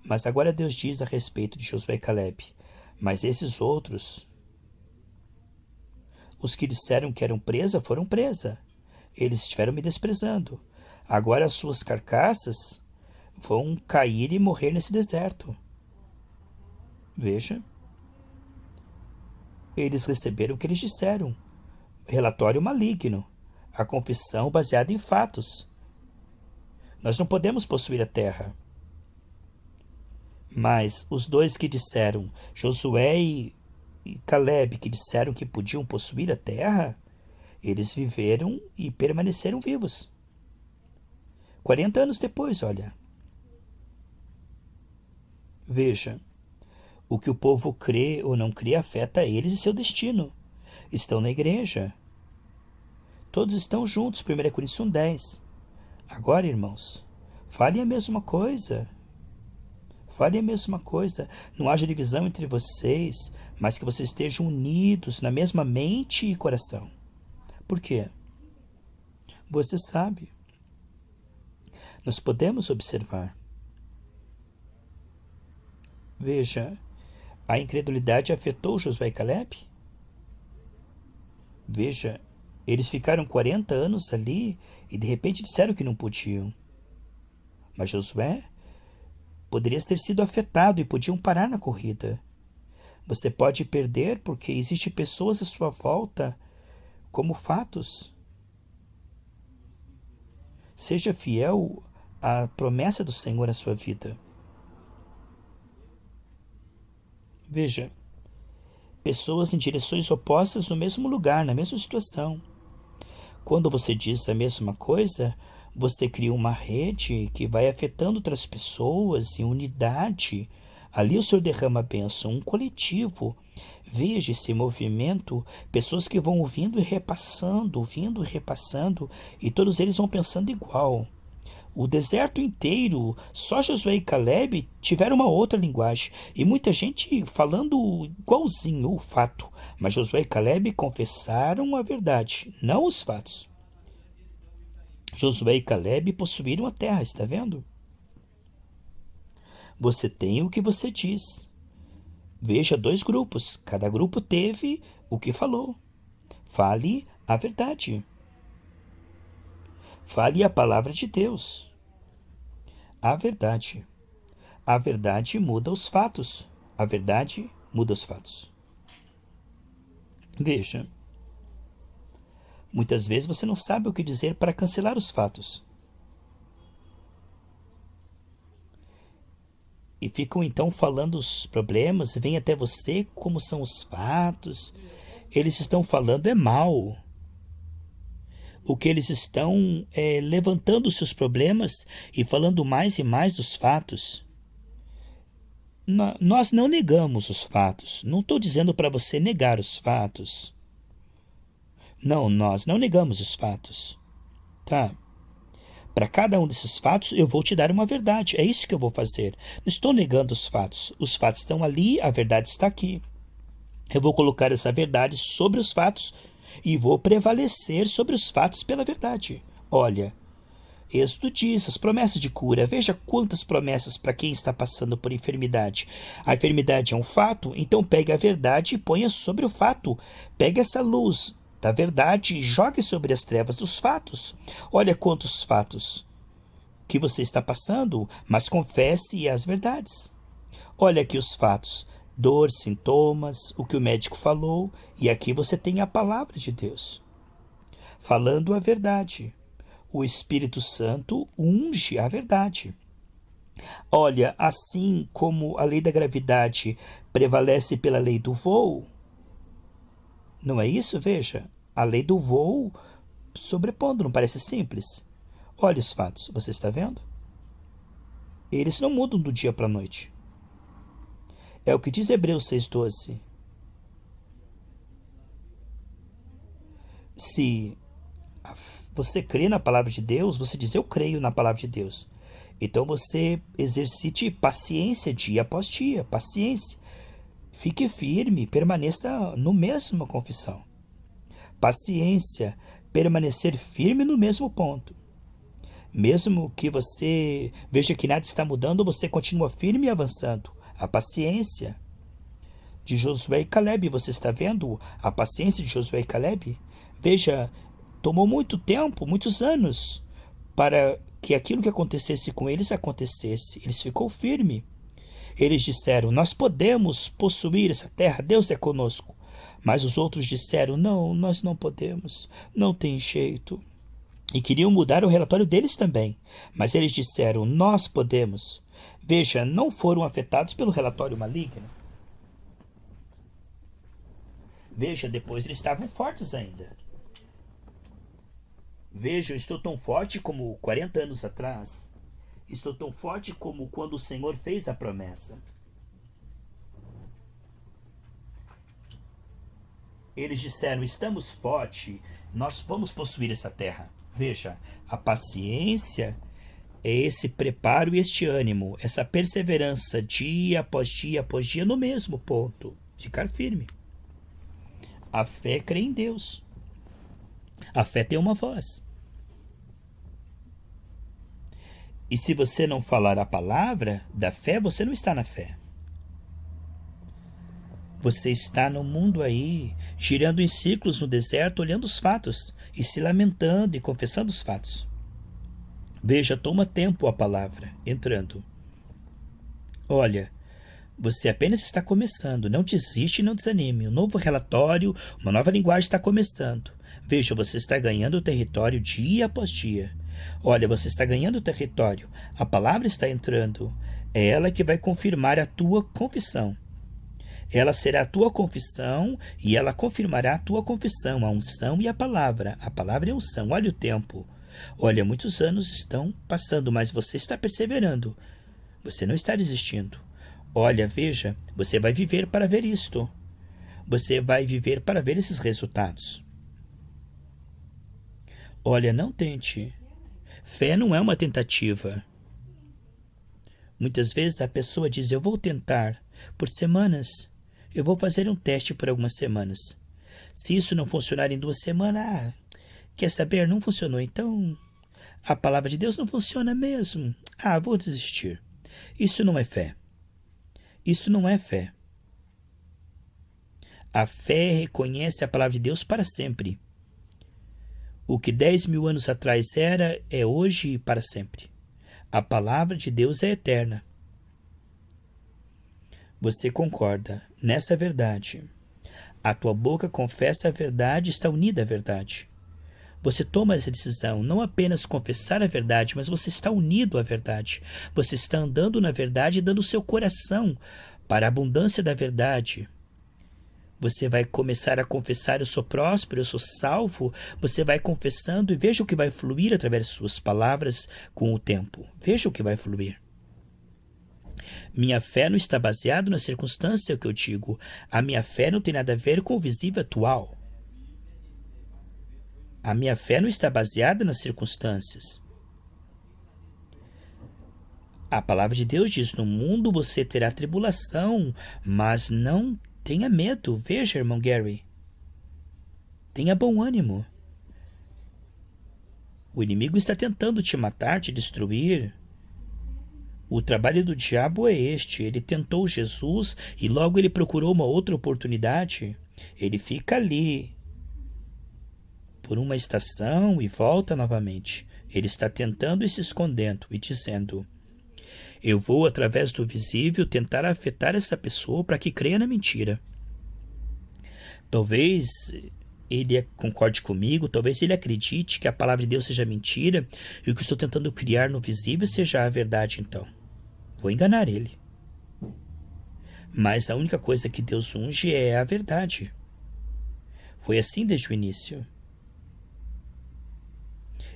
Mas agora Deus diz a respeito de Josué e Caleb: mas esses outros, os que disseram que eram presa, foram presa. Eles estiveram me desprezando. Agora as suas carcaças vão cair e morrer nesse deserto. Veja. Eles receberam o que eles disseram. Relatório maligno. A confissão baseada em fatos. Nós não podemos possuir a terra. Mas os dois que disseram, Josué e Caleb, que disseram que podiam possuir a terra, eles viveram e permaneceram vivos. 40 anos depois, olha. Veja, o que o povo crê ou não crê afeta eles e seu destino. Estão na igreja. Todos estão juntos, 1 Coríntios 1:10. Agora, irmãos, fale a mesma coisa. Fale a mesma coisa. Não haja divisão entre vocês, mas que vocês estejam unidos na mesma mente e coração. Por quê? Você sabe. Nós podemos observar. Veja, a incredulidade afetou Josué e Caleb? Veja, eles ficaram 40 anos ali e de repente disseram que não podiam. Mas Josué poderia ter sido afetado e podiam parar na corrida. Você pode perder porque existem pessoas à sua volta como fatos. Seja fiel à promessa do Senhor à sua vida. Veja, pessoas em direções opostas no mesmo lugar, na mesma situação. Quando você diz a mesma coisa, você cria uma rede que vai afetando outras pessoas em unidade. Ali o Senhor derrama a bênção, um coletivo. Veja esse movimento, pessoas que vão ouvindo e repassando, e todos eles vão pensando igual. O deserto inteiro, só Josué e Caleb tiveram uma outra linguagem, e muita gente falando igualzinho o fato, mas Josué e Caleb confessaram a verdade, não os fatos. Josué e Caleb possuíram a terra, está vendo? Você tem o que você diz. Veja 2 grupos, cada grupo teve o que falou. Fale a verdade. Fale a palavra de Deus. A verdade. A verdade muda os fatos. A verdade muda os fatos. Veja. Muitas vezes você não sabe o que dizer para cancelar os fatos. E ficam então falando os problemas, vêm até você como são os fatos. Eles estão falando é mal. O que eles estão levantando os seus problemas e falando mais e mais dos fatos. Nós não negamos os fatos. Não estou dizendo para você negar os fatos. Não, nós não negamos os fatos. Tá? Para cada um desses fatos, eu vou te dar uma verdade. É isso que eu vou fazer. Não estou negando os fatos. Os fatos estão ali, a verdade está aqui. Eu vou colocar essa verdade sobre os fatos e vou prevalecer sobre os fatos pela verdade. Olha, Êxodo diz, as promessas de cura. Veja quantas promessas para quem está passando por enfermidade. A enfermidade é um fato, então pegue a verdade e ponha sobre o fato. Pegue essa luz da verdade e jogue sobre as trevas dos fatos. Olha quantos fatos que você está passando, mas confesse as verdades. Olha aqui os fatos: dor, sintomas, o que o médico falou, e aqui você tem a palavra de Deus falando a verdade. O Espírito Santo unge a verdade. Olha, assim como a lei da gravidade prevalece pela lei do voo, não é isso? Veja, a lei do voo sobrepondo, não parece simples? Olha os fatos, você está vendo? Eles não mudam do dia para a noite. É o que diz Hebreus 6,12. Se você crê na palavra de Deus, você diz: eu creio na palavra de Deus. Então você exercite paciência dia após dia, paciência. Fique firme, permaneça no mesmo confissão. Paciência, permanecer firme no mesmo ponto. Mesmo que você veja que nada está mudando, você continua firme e avançando. A paciência de Josué e Caleb, você está vendo a paciência de Josué e Caleb? Veja, tomou muito tempo, muitos anos, para que aquilo que acontecesse com eles acontecesse. Eles ficou firme. Eles disseram: nós podemos possuir essa terra, Deus é conosco. Mas os outros disseram: não, nós não podemos, não tem jeito. E queriam mudar o relatório deles também. Mas eles disseram: nós podemos. Veja, não foram afetados pelo relatório maligno. Veja, depois eles estavam fortes ainda. Veja, eu estou tão forte como 40 anos atrás. Estou tão forte como quando o Senhor fez a promessa. Eles disseram: estamos fortes, nós vamos possuir essa terra. Veja, a paciência é esse preparo e este ânimo, essa perseverança dia após dia no mesmo ponto. Ficar firme. A fé crê em Deus. A fé tem uma voz. E se você não falar a palavra da fé, você não está na fé. Você está no mundo aí, girando em círculos no deserto, olhando os fatos e se lamentando e confessando os fatos. Veja, toma tempo a palavra entrando. Olha, você apenas está começando. Não desiste e não desanime. Um novo relatório, uma nova linguagem está começando. Veja, você está ganhando território dia após dia. Olha, você está ganhando território. A palavra está entrando. É ela que vai confirmar a tua confissão. Ela será a tua confissão e ela confirmará a tua confissão, a unção e a palavra. A palavra é a unção. Olha o tempo. Olha, muitos anos estão passando, mas você está perseverando. Você não está desistindo. Olha, veja, você vai viver para ver isto. Você vai viver para ver esses resultados. Olha, não tente. Fé não é uma tentativa. Muitas vezes a pessoa diz: eu vou tentar por semanas. Eu vou fazer um teste por algumas semanas. Se isso não funcionar em 2 semanas, quer saber? Não funcionou. Então, a palavra de Deus não funciona mesmo. Vou desistir. Isso não é fé. Isso não é fé. A fé reconhece a palavra de Deus para sempre. O que 10.000 anos atrás era, é hoje e para sempre. A palavra de Deus é eterna. Você concorda nessa verdade. A tua boca confessa a verdade e está unida à verdade. Você toma essa decisão, não apenas confessar a verdade, mas você está unido à verdade. Você está andando na verdade e dando o seu coração para a abundância da verdade. Você vai começar a confessar: eu sou próspero, eu sou salvo. Você vai confessando e veja o que vai fluir através de suas palavras com o tempo. Veja o que vai fluir. Minha fé não está baseada na circunstância que eu digo. A minha fé não tem nada a ver com o visível atual. A minha fé não está baseada nas circunstâncias. A palavra de Deus diz: no mundo você terá tribulação, mas não Tenha medo, veja, irmão Gary. Tenha bom ânimo. O inimigo está tentando te matar, te destruir. O trabalho do diabo é este. Ele tentou Jesus e logo ele procurou uma outra oportunidade. Ele fica ali por uma estação e volta novamente. Ele está tentando e se escondendo e dizendo: eu vou, através do visível, tentar afetar essa pessoa para que creia na mentira. Talvez ele concorde comigo, talvez ele acredite que a palavra de Deus seja mentira e o que estou tentando criar no visível seja a verdade, então. Vou enganar ele. Mas a única coisa que Deus unge é a verdade. Foi assim desde o início.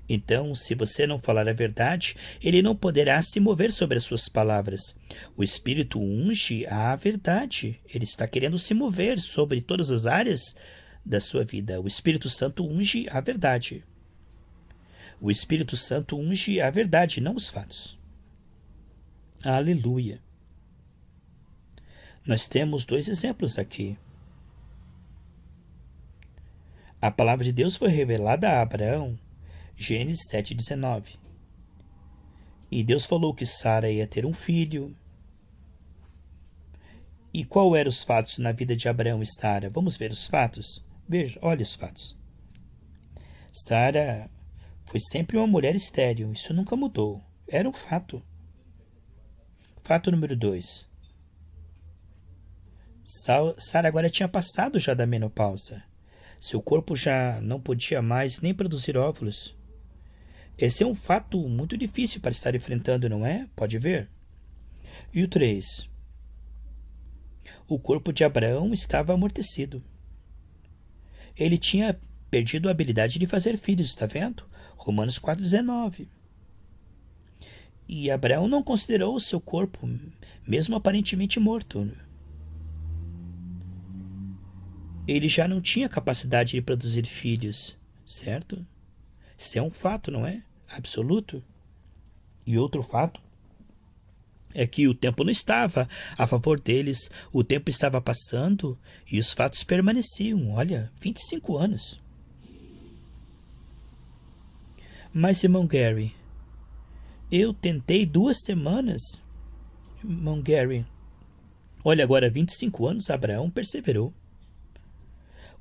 Então, se você não falar a verdade, ele não poderá se mover sobre as suas palavras. O Espírito unge a verdade. Ele está querendo se mover sobre todas as áreas da sua vida. O Espírito Santo unge a verdade. O Espírito Santo unge a verdade, não os fatos. Aleluia. Nós temos 2 exemplos aqui. A palavra de Deus foi revelada a Abraão, Gênesis 7,19. E Deus falou que Sara ia ter um filho. E qual eram os fatos na vida de Abraão e Sara? Vamos ver os fatos? Veja, olha os fatos. Sara foi sempre uma mulher estéril. Isso nunca mudou. Era um fato. Fato número 2. Sara agora tinha passado já da menopausa. Seu corpo já não podia mais nem produzir óvulos. Esse é um fato muito difícil para estar enfrentando, não é? Pode ver. E o 3. O corpo de Abraão estava amortecido. Ele tinha perdido a habilidade de fazer filhos, está vendo? Romanos 4,19. E Abraão não considerou o seu corpo, mesmo aparentemente morto. Ele já não tinha capacidade de produzir filhos, certo? Isso é um fato, não é? Absoluto. E outro fato é que o tempo não estava a favor deles, o tempo estava passando e os fatos permaneciam. Olha, 25 anos. Mas, irmão Gary, eu tentei 2 semanas. Irmão Gary, olha, agora 25 anos, Abraão perseverou.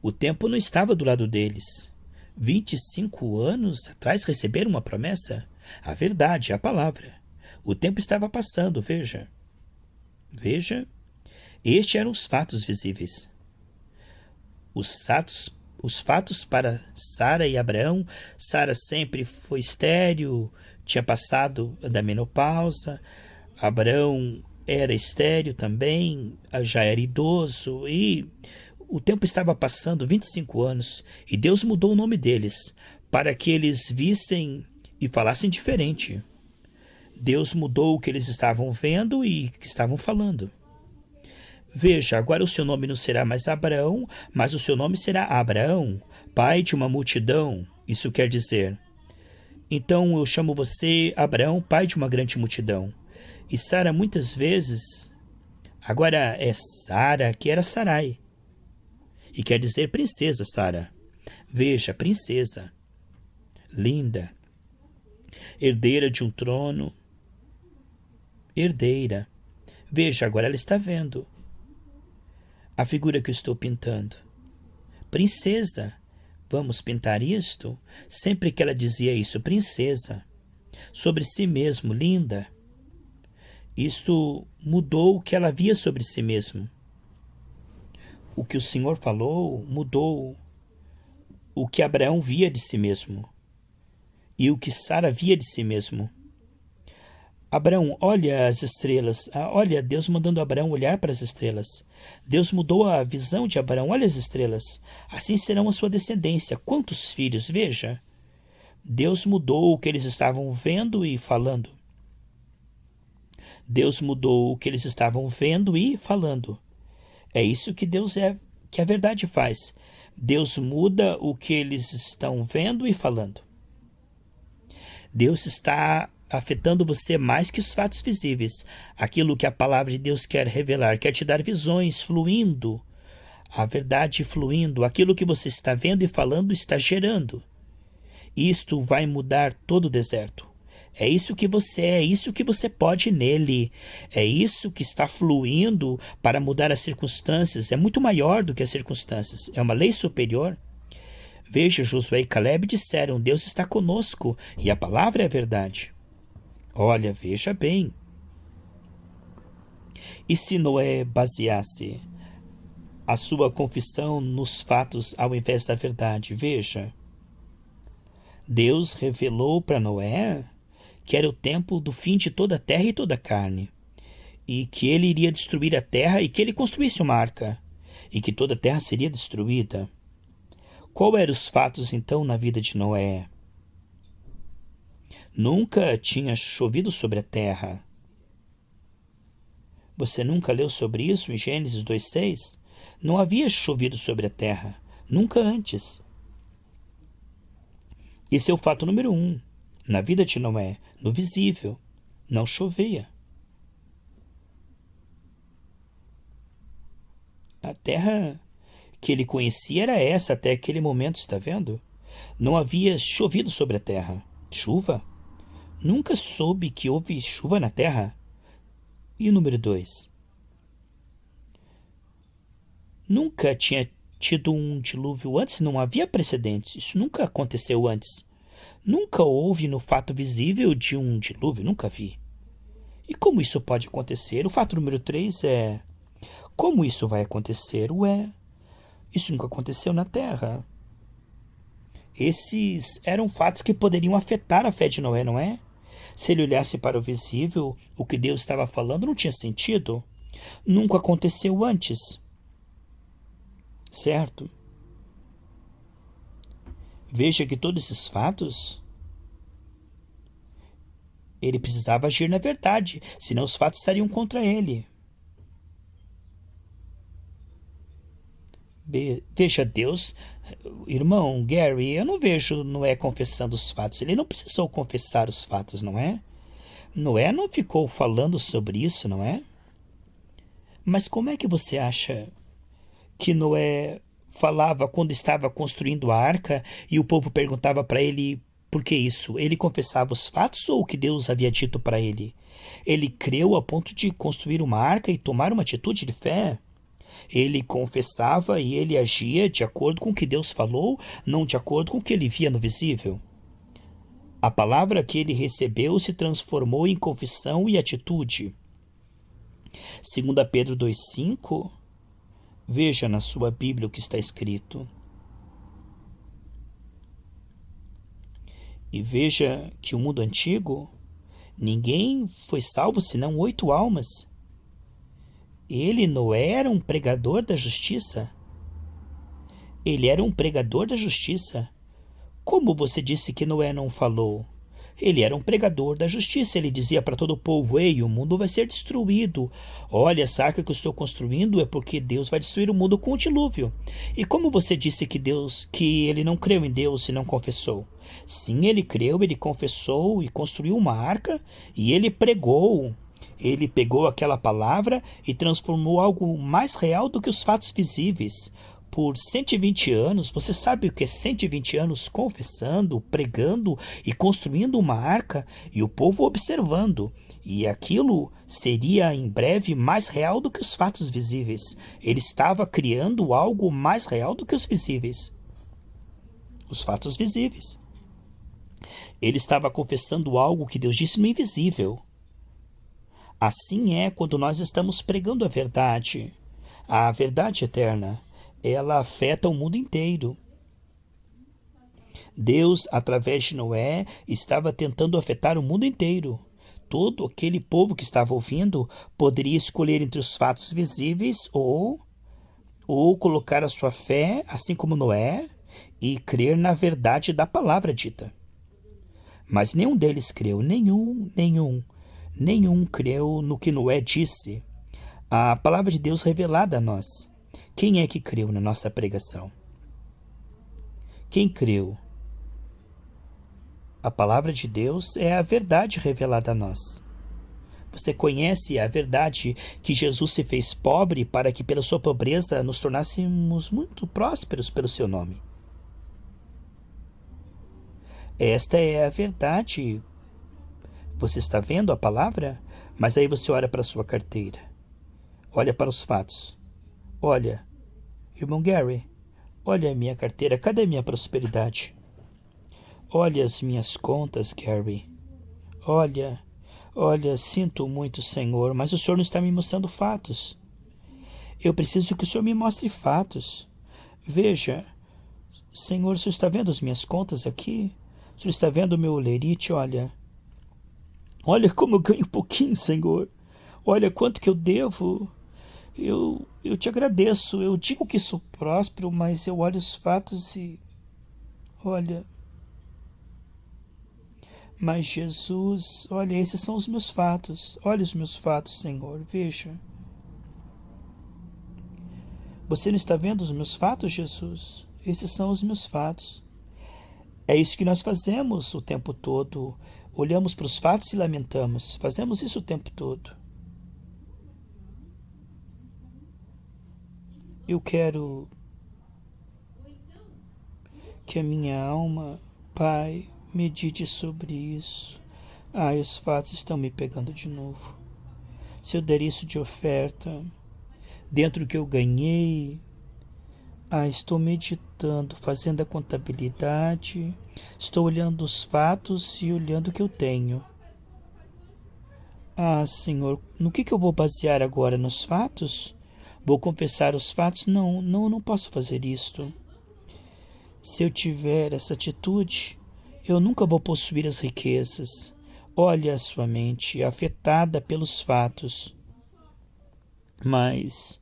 O tempo não estava do lado deles. 25 anos atrás receberam uma promessa? A verdade, a palavra. O tempo estava passando, veja. Veja, estes eram os fatos visíveis. Os fatos para Sara e Abraão. Sara sempre foi estéril, tinha passado da menopausa. Abraão era estéril também, já era idoso e o tempo estava passando, 25 anos, e Deus mudou o nome deles para que eles vissem e falassem diferente. Deus mudou o que eles estavam vendo e que estavam falando. Veja, agora o seu nome não será mais Abraão, mas o seu nome será Abraão, pai de uma multidão. Isso quer dizer, então eu chamo você Abraão, pai de uma grande multidão. E Sara muitas vezes, agora é Sara que era Sarai. E quer dizer princesa, Sara. Veja, princesa. Linda. Herdeira de um trono. Herdeira. Veja, agora ela está vendo a figura que eu estou pintando. Princesa. Vamos pintar isto? Sempre que ela dizia isso, princesa. Sobre si mesmo, linda. Isto mudou o que ela via sobre si mesmo. O que o Senhor falou mudou o que Abraão via de si mesmo e o que Sara via de si mesmo. Abraão, olha as estrelas. Olha, Deus mandando Abraão olhar para as estrelas. Deus mudou a visão de Abraão. Olha as estrelas. Assim serão a sua descendência. Quantos filhos? Veja. Deus mudou o que eles estavam vendo e falando. Deus mudou o que eles estavam vendo e falando. É isso que que a verdade faz. Deus muda o que eles estão vendo e falando. Deus está afetando você mais que os fatos visíveis. Aquilo que a palavra de Deus quer revelar, quer te dar visões fluindo A verdade fluindo, aquilo que você está vendo e falando está gerando. Isto vai mudar todo o deserto. É isso que você é isso que você pode nele. É isso que está fluindo para mudar as circunstâncias. É muito maior do que as circunstâncias. É uma lei superior. Veja, Josué e Caleb disseram: Deus está conosco e a palavra é a verdade. Olha, veja bem. E se Noé baseasse a sua confissão nos fatos ao invés da verdade? Veja, Deus revelou para Noé que era o tempo do fim de toda a terra e toda a carne, e que ele iria destruir a terra e que ele construísse uma arca, e que toda a terra seria destruída. Qual eram os fatos então na vida de Noé? Nunca tinha chovido sobre a terra. Você nunca leu sobre isso em Gênesis 2:6? Não havia chovido sobre a terra, nunca antes. Esse é o fato número 1. Na vida de Noé, no visível, não chovia. A terra que ele conhecia era essa até aquele momento, está vendo? Não havia chovido sobre a terra. Chuva? Nunca soube que houve chuva na terra. E o número 2? Nunca tinha tido um dilúvio antes, não havia precedentes. Isso nunca aconteceu antes. Nunca houve no fato visível de um dilúvio, nunca vi. E como isso pode acontecer? O fato número 3 é: como isso vai acontecer? Ué, isso nunca aconteceu na Terra. Esses eram fatos que poderiam afetar a fé de Noé, não é? Se ele olhasse para o visível, o que Deus estava falando não tinha sentido. Nunca aconteceu antes. Certo? Veja que todos esses fatos, ele precisava agir na verdade, senão os fatos estariam contra ele. Veja, Deus, irmão Gary, eu não vejo Noé confessando os fatos. Ele não precisou confessar os fatos, não é? Noé não ficou falando sobre isso, não é? Mas como é que você acha que Noé falava quando estava construindo a arca e o povo perguntava para ele por que isso? Ele confessava os fatos ou o que Deus havia dito para ele? Ele creu a ponto de construir uma arca e tomar uma atitude de fé? Ele confessava e ele agia de acordo com o que Deus falou, não de acordo com o que ele via no visível. A palavra que ele recebeu se transformou em confissão e atitude. 2 Pedro 2,5, veja na sua Bíblia o que está escrito. E veja que o mundo antigo, ninguém foi salvo senão 8 almas. Ele não era um pregador da justiça? Ele era um pregador da justiça. Como você disse que Noé não falou? Ele era um pregador da justiça. Ele dizia para todo o povo: ei, o mundo vai ser destruído. Olha, essa arca que eu estou construindo é porque Deus vai destruir o mundo com o dilúvio. E como você disse que ele não creu em Deus e não confessou? Sim, ele creu, ele confessou e construiu uma arca e ele pregou. Ele pegou aquela palavra e transformou algo mais real do que os fatos visíveis. Por 120 anos, você sabe o que é 120 anos confessando, pregando e construindo uma arca e o povo observando. E aquilo seria em breve mais real do que os fatos visíveis. Ele estava criando algo mais real do que os visíveis. Os fatos visíveis. Ele estava confessando algo que Deus disse no invisível. Assim é quando nós estamos pregando a verdade eterna. Ela afeta o mundo inteiro. Deus, através de Noé, estava tentando afetar o mundo inteiro. Todo aquele povo que estava ouvindo poderia escolher entre os fatos visíveis ou colocar a sua fé, assim como Noé, e crer na verdade da palavra dita. Mas nenhum deles creu, nenhum creu no que Noé disse. A palavra de Deus revelada a nós. Quem é que creu na nossa pregação? Quem creu? A palavra de Deus é a verdade revelada a nós. Você conhece a verdade que Jesus se fez pobre para que pela sua pobreza nos tornássemos muito prósperos pelo seu nome. Esta é a verdade. Você está vendo a palavra? Mas aí você olha para a sua carteira. Olha para os fatos. Olha, irmão Gary, olha a minha carteira. Cadê a minha prosperidade? Olha as minhas contas, Gary. Olha, sinto muito, Senhor, mas o Senhor não está me mostrando fatos. Eu preciso que o Senhor me mostre fatos. Veja, Senhor, o Senhor está vendo as minhas contas aqui? O Senhor está vendo o meu olerite? Olha como eu ganho pouquinho, Senhor. Olha quanto que eu devo. Eu te agradeço. Eu digo que sou próspero, mas eu olho os fatos e... Olha... Mas Jesus, olha, esses são os meus fatos. Olha os meus fatos, Senhor. Veja. Você não está vendo os meus fatos, Jesus? Esses são os meus fatos. É isso que nós fazemos o tempo todo. Olhamos para os fatos e lamentamos. Fazemos isso o tempo todo. Eu quero que a minha alma, Pai, medite sobre isso. Os fatos estão me pegando de novo. Se eu der isso de oferta, dentro do que eu ganhei, estou meditando, fazendo a contabilidade, estou olhando os fatos e olhando o que eu tenho. Senhor, no que eu vou basear agora? Nos fatos? Vou confessar os fatos? Não posso fazer isto. Se eu tiver essa atitude, eu nunca vou possuir as riquezas. Olha a sua mente afetada pelos fatos. Mas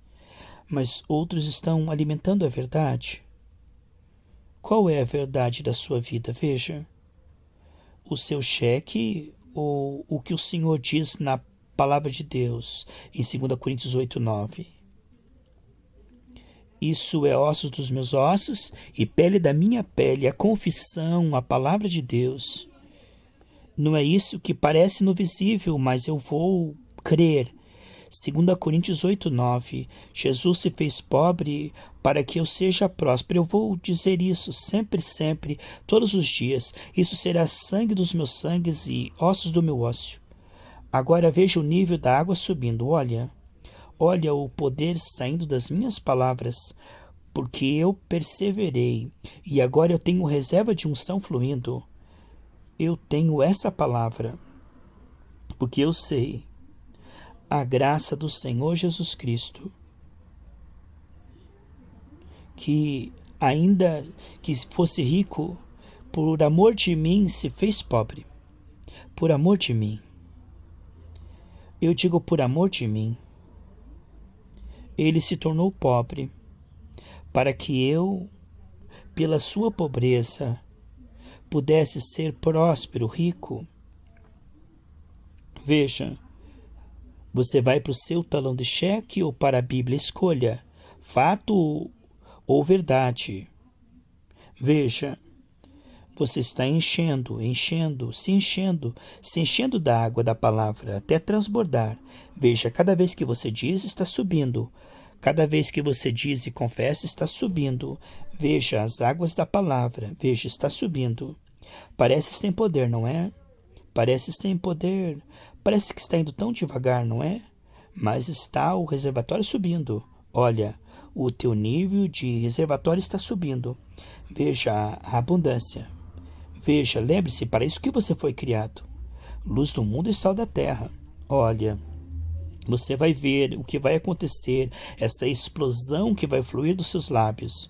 outros estão alimentando a verdade. Qual é a verdade da sua vida? Veja. O seu cheque ou o que o Senhor diz na palavra de Deus em 2 Coríntios 8:9. Isso é ossos dos meus ossos e pele da minha pele, a confissão, a palavra de Deus. Não é isso que parece no visível, mas eu vou crer. 2 Coríntios 8:9. Jesus se fez pobre para que eu seja próspero. Eu vou dizer isso sempre, todos os dias. Isso será sangue dos meus sangues e ossos do meu ósseo. Agora veja o nível da água subindo. Olha o poder saindo das minhas palavras, porque eu perseverei, e agora eu tenho reserva de unção fluindo. Eu tenho essa palavra, porque eu sei a graça do Senhor Jesus Cristo, que ainda que fosse rico, por amor de mim se fez pobre. Por amor de mim. Eu digo por amor de mim. Ele se tornou pobre, para que eu, pela sua pobreza, pudesse ser próspero, rico. Veja, você vai para o seu talão de cheque ou para a Bíblia? Escolha, fato ou verdade. Veja, você está se enchendo da água da palavra até transbordar. Veja, cada vez que você diz, está subindo. Cada vez que você diz e confessa, está subindo. Veja as águas da palavra. Veja, está subindo. Parece sem poder, não é? Parece sem poder. Parece que está indo tão devagar, não é? Mas está o reservatório subindo. Olha, o teu nível de reservatório está subindo. Veja a abundância. Veja, lembre-se, para isso que você foi criado. Luz do mundo e sal da terra. Olha, você vai ver o que vai acontecer, essa explosão que vai fluir dos seus lábios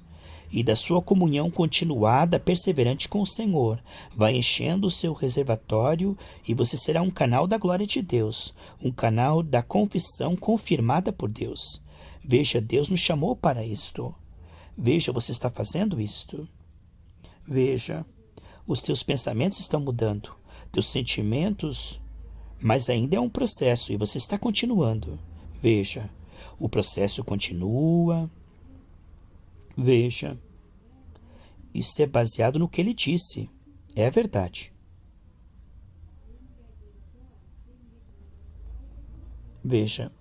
e da sua comunhão continuada, perseverante com o Senhor. Vai enchendo o seu reservatório e você será um canal da glória de Deus, um canal da confissão confirmada por Deus. Veja, Deus nos chamou para isto. Veja, você está fazendo isto. Veja, os teus pensamentos estão mudando, teus sentimentos, mas ainda é um processo e você está continuando. Veja, o processo continua. Veja, isso é baseado no que ele disse. É a verdade. Veja,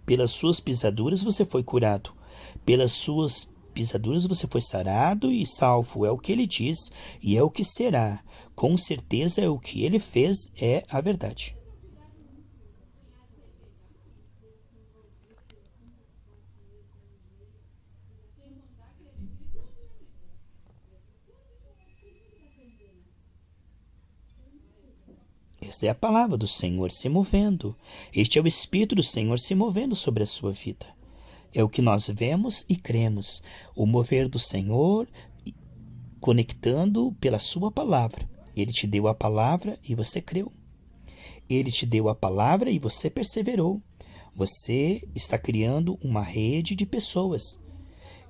pelas suas pisaduras você foi curado. Pelas suas pisaduras você foi sarado e salvo. É o que ele diz e é o que será. Com certeza é o que ele fez, é a verdade. Esta é a palavra do Senhor se movendo. Este é o Espírito do Senhor se movendo sobre a sua vida. É o que nós vemos e cremos. O mover do Senhor conectando pela sua palavra. Ele te deu a palavra e você creu. Ele te deu a palavra e você perseverou. Você está criando uma rede de pessoas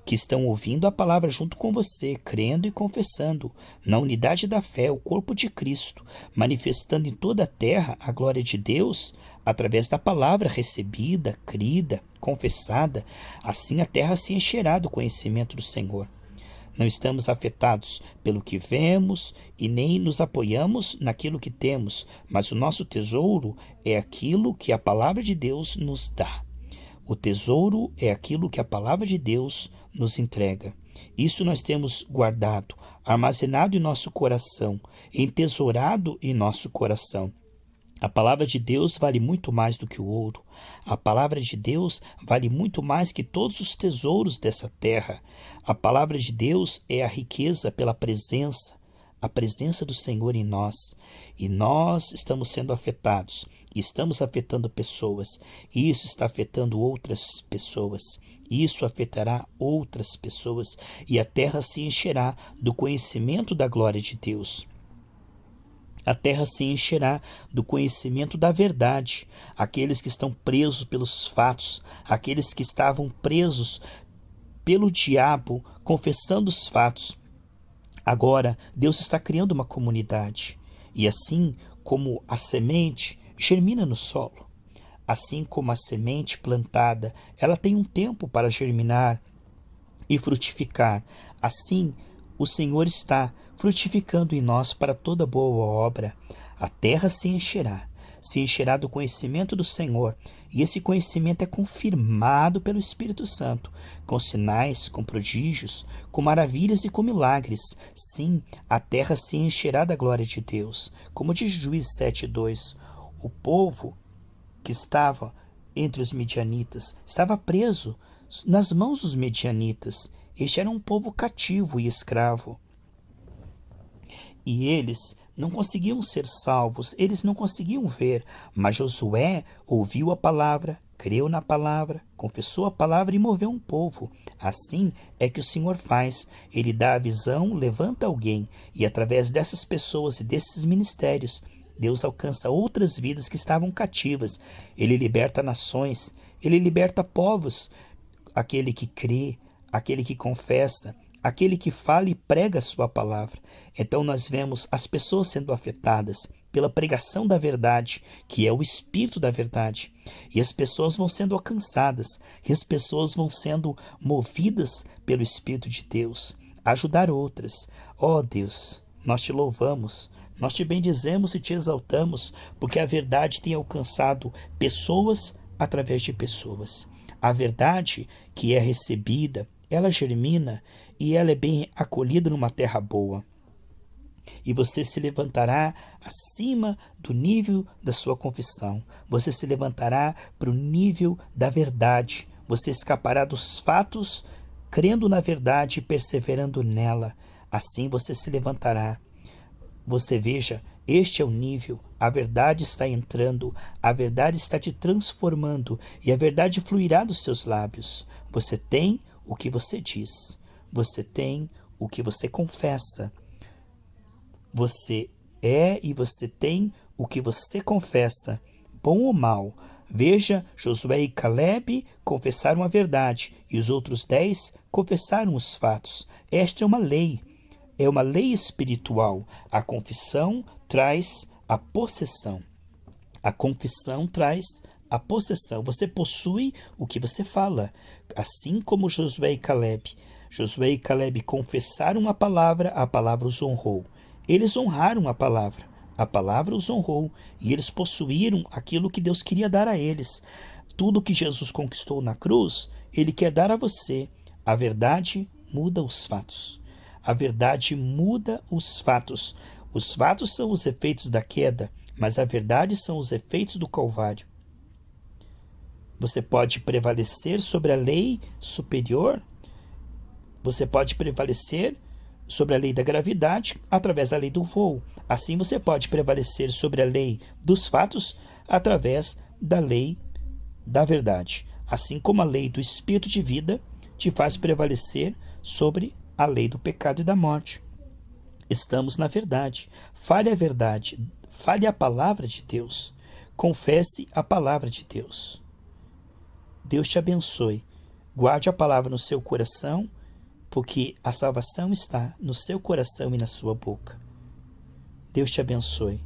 que estão ouvindo a palavra junto com você, crendo e confessando, na unidade da fé, o corpo de Cristo, manifestando em toda a terra a glória de Deus, através da palavra recebida, crida, confessada. Assim a terra se encherá do conhecimento do Senhor. Não estamos afetados pelo que vemos e nem nos apoiamos naquilo que temos, mas o nosso tesouro é aquilo que a palavra de Deus nos dá. O tesouro é aquilo que a palavra de Deus nos entrega. Isso nós temos guardado, armazenado em nosso coração, entesourado em nosso coração. A palavra de Deus vale muito mais do que o ouro. A palavra de Deus vale muito mais que todos os tesouros dessa terra. A palavra de Deus é a riqueza pela presença, a presença do Senhor em nós. E nós estamos sendo afetados, estamos afetando pessoas, e isso está afetando outras pessoas. Isso afetará outras pessoas, e a terra se encherá do conhecimento da glória de Deus. A terra se encherá do conhecimento da verdade. Aqueles que estão presos pelos fatos, aqueles que estavam presos pelo diabo, confessando os fatos. Agora, Deus está criando uma comunidade. E assim como a semente germina no solo, assim como a semente plantada, ela tem um tempo para germinar e frutificar. Assim, o Senhor está frutificando em nós para toda boa obra. A terra se encherá do conhecimento do Senhor, e esse conhecimento é confirmado pelo Espírito Santo, com sinais, com prodígios, com maravilhas e com milagres. Sim, a terra se encherá da glória de Deus. Como diz Juízes 7:2, o povo que estava entre os midianitas estava preso nas mãos dos midianitas. Este era um povo cativo e escravo. E eles não conseguiam ser salvos, eles não conseguiam ver, mas Josué ouviu a palavra, creu na palavra, confessou a palavra e moveu um povo. Assim é que o Senhor faz. Ele dá a visão, levanta alguém, e através dessas pessoas e desses ministérios, Deus alcança outras vidas que estavam cativas. Ele liberta nações, ele liberta povos. Aquele que crê, aquele que confessa, aquele que fala e prega a sua palavra. Então nós vemos as pessoas sendo afetadas pela pregação da verdade, que é o Espírito da verdade. E as pessoas vão sendo alcançadas, e as pessoas vão sendo movidas pelo Espírito de Deus a ajudar outras. Ó Deus, nós te louvamos, nós te bendizemos e te exaltamos, porque a verdade tem alcançado pessoas através de pessoas. A verdade que é recebida, ela germina e ela é bem acolhida numa terra boa. E você se levantará acima do nível da sua confissão. Você se levantará para o nível da verdade. Você escapará dos fatos, crendo na verdade e perseverando nela. Assim você se levantará. Você veja, este é o nível. A verdade está entrando, a verdade está te transformando e a verdade fluirá dos seus lábios. Você tem o que você diz. Você tem o que você confessa. Você é e você tem o que você confessa, bom ou mal. Veja, Josué e Caleb confessaram a verdade e os outros 10 confessaram os fatos. Esta é uma lei espiritual. A confissão traz a possessão. A confissão traz a possessão. Você possui o que você fala, assim como Josué e Caleb. Josué e Caleb confessaram a palavra os honrou. Eles honraram a palavra os honrou, e eles possuíram aquilo que Deus queria dar a eles. Tudo que Jesus conquistou na cruz, ele quer dar a você. A verdade muda os fatos. A verdade muda os fatos. Os fatos são os efeitos da queda, mas a verdade são os efeitos do Calvário. Você pode prevalecer sobre a lei superior. Você pode prevalecer sobre a lei da gravidade através da lei do voo. Assim você pode prevalecer sobre a lei dos fatos através da lei da verdade. Assim como a lei do espírito de vida te faz prevalecer sobre a lei do pecado e da morte. Estamos na verdade. Fale a verdade. Fale a palavra de Deus. Confesse a palavra de Deus. Deus te abençoe. Guarde a palavra no seu coração, porque a salvação está no seu coração e na sua boca. Deus te abençoe.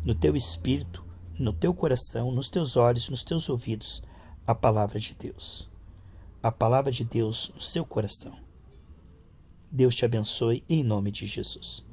No teu espírito, no teu coração, nos teus olhos, nos teus ouvidos, a palavra de Deus. A palavra de Deus no seu coração. Deus te abençoe em nome de Jesus.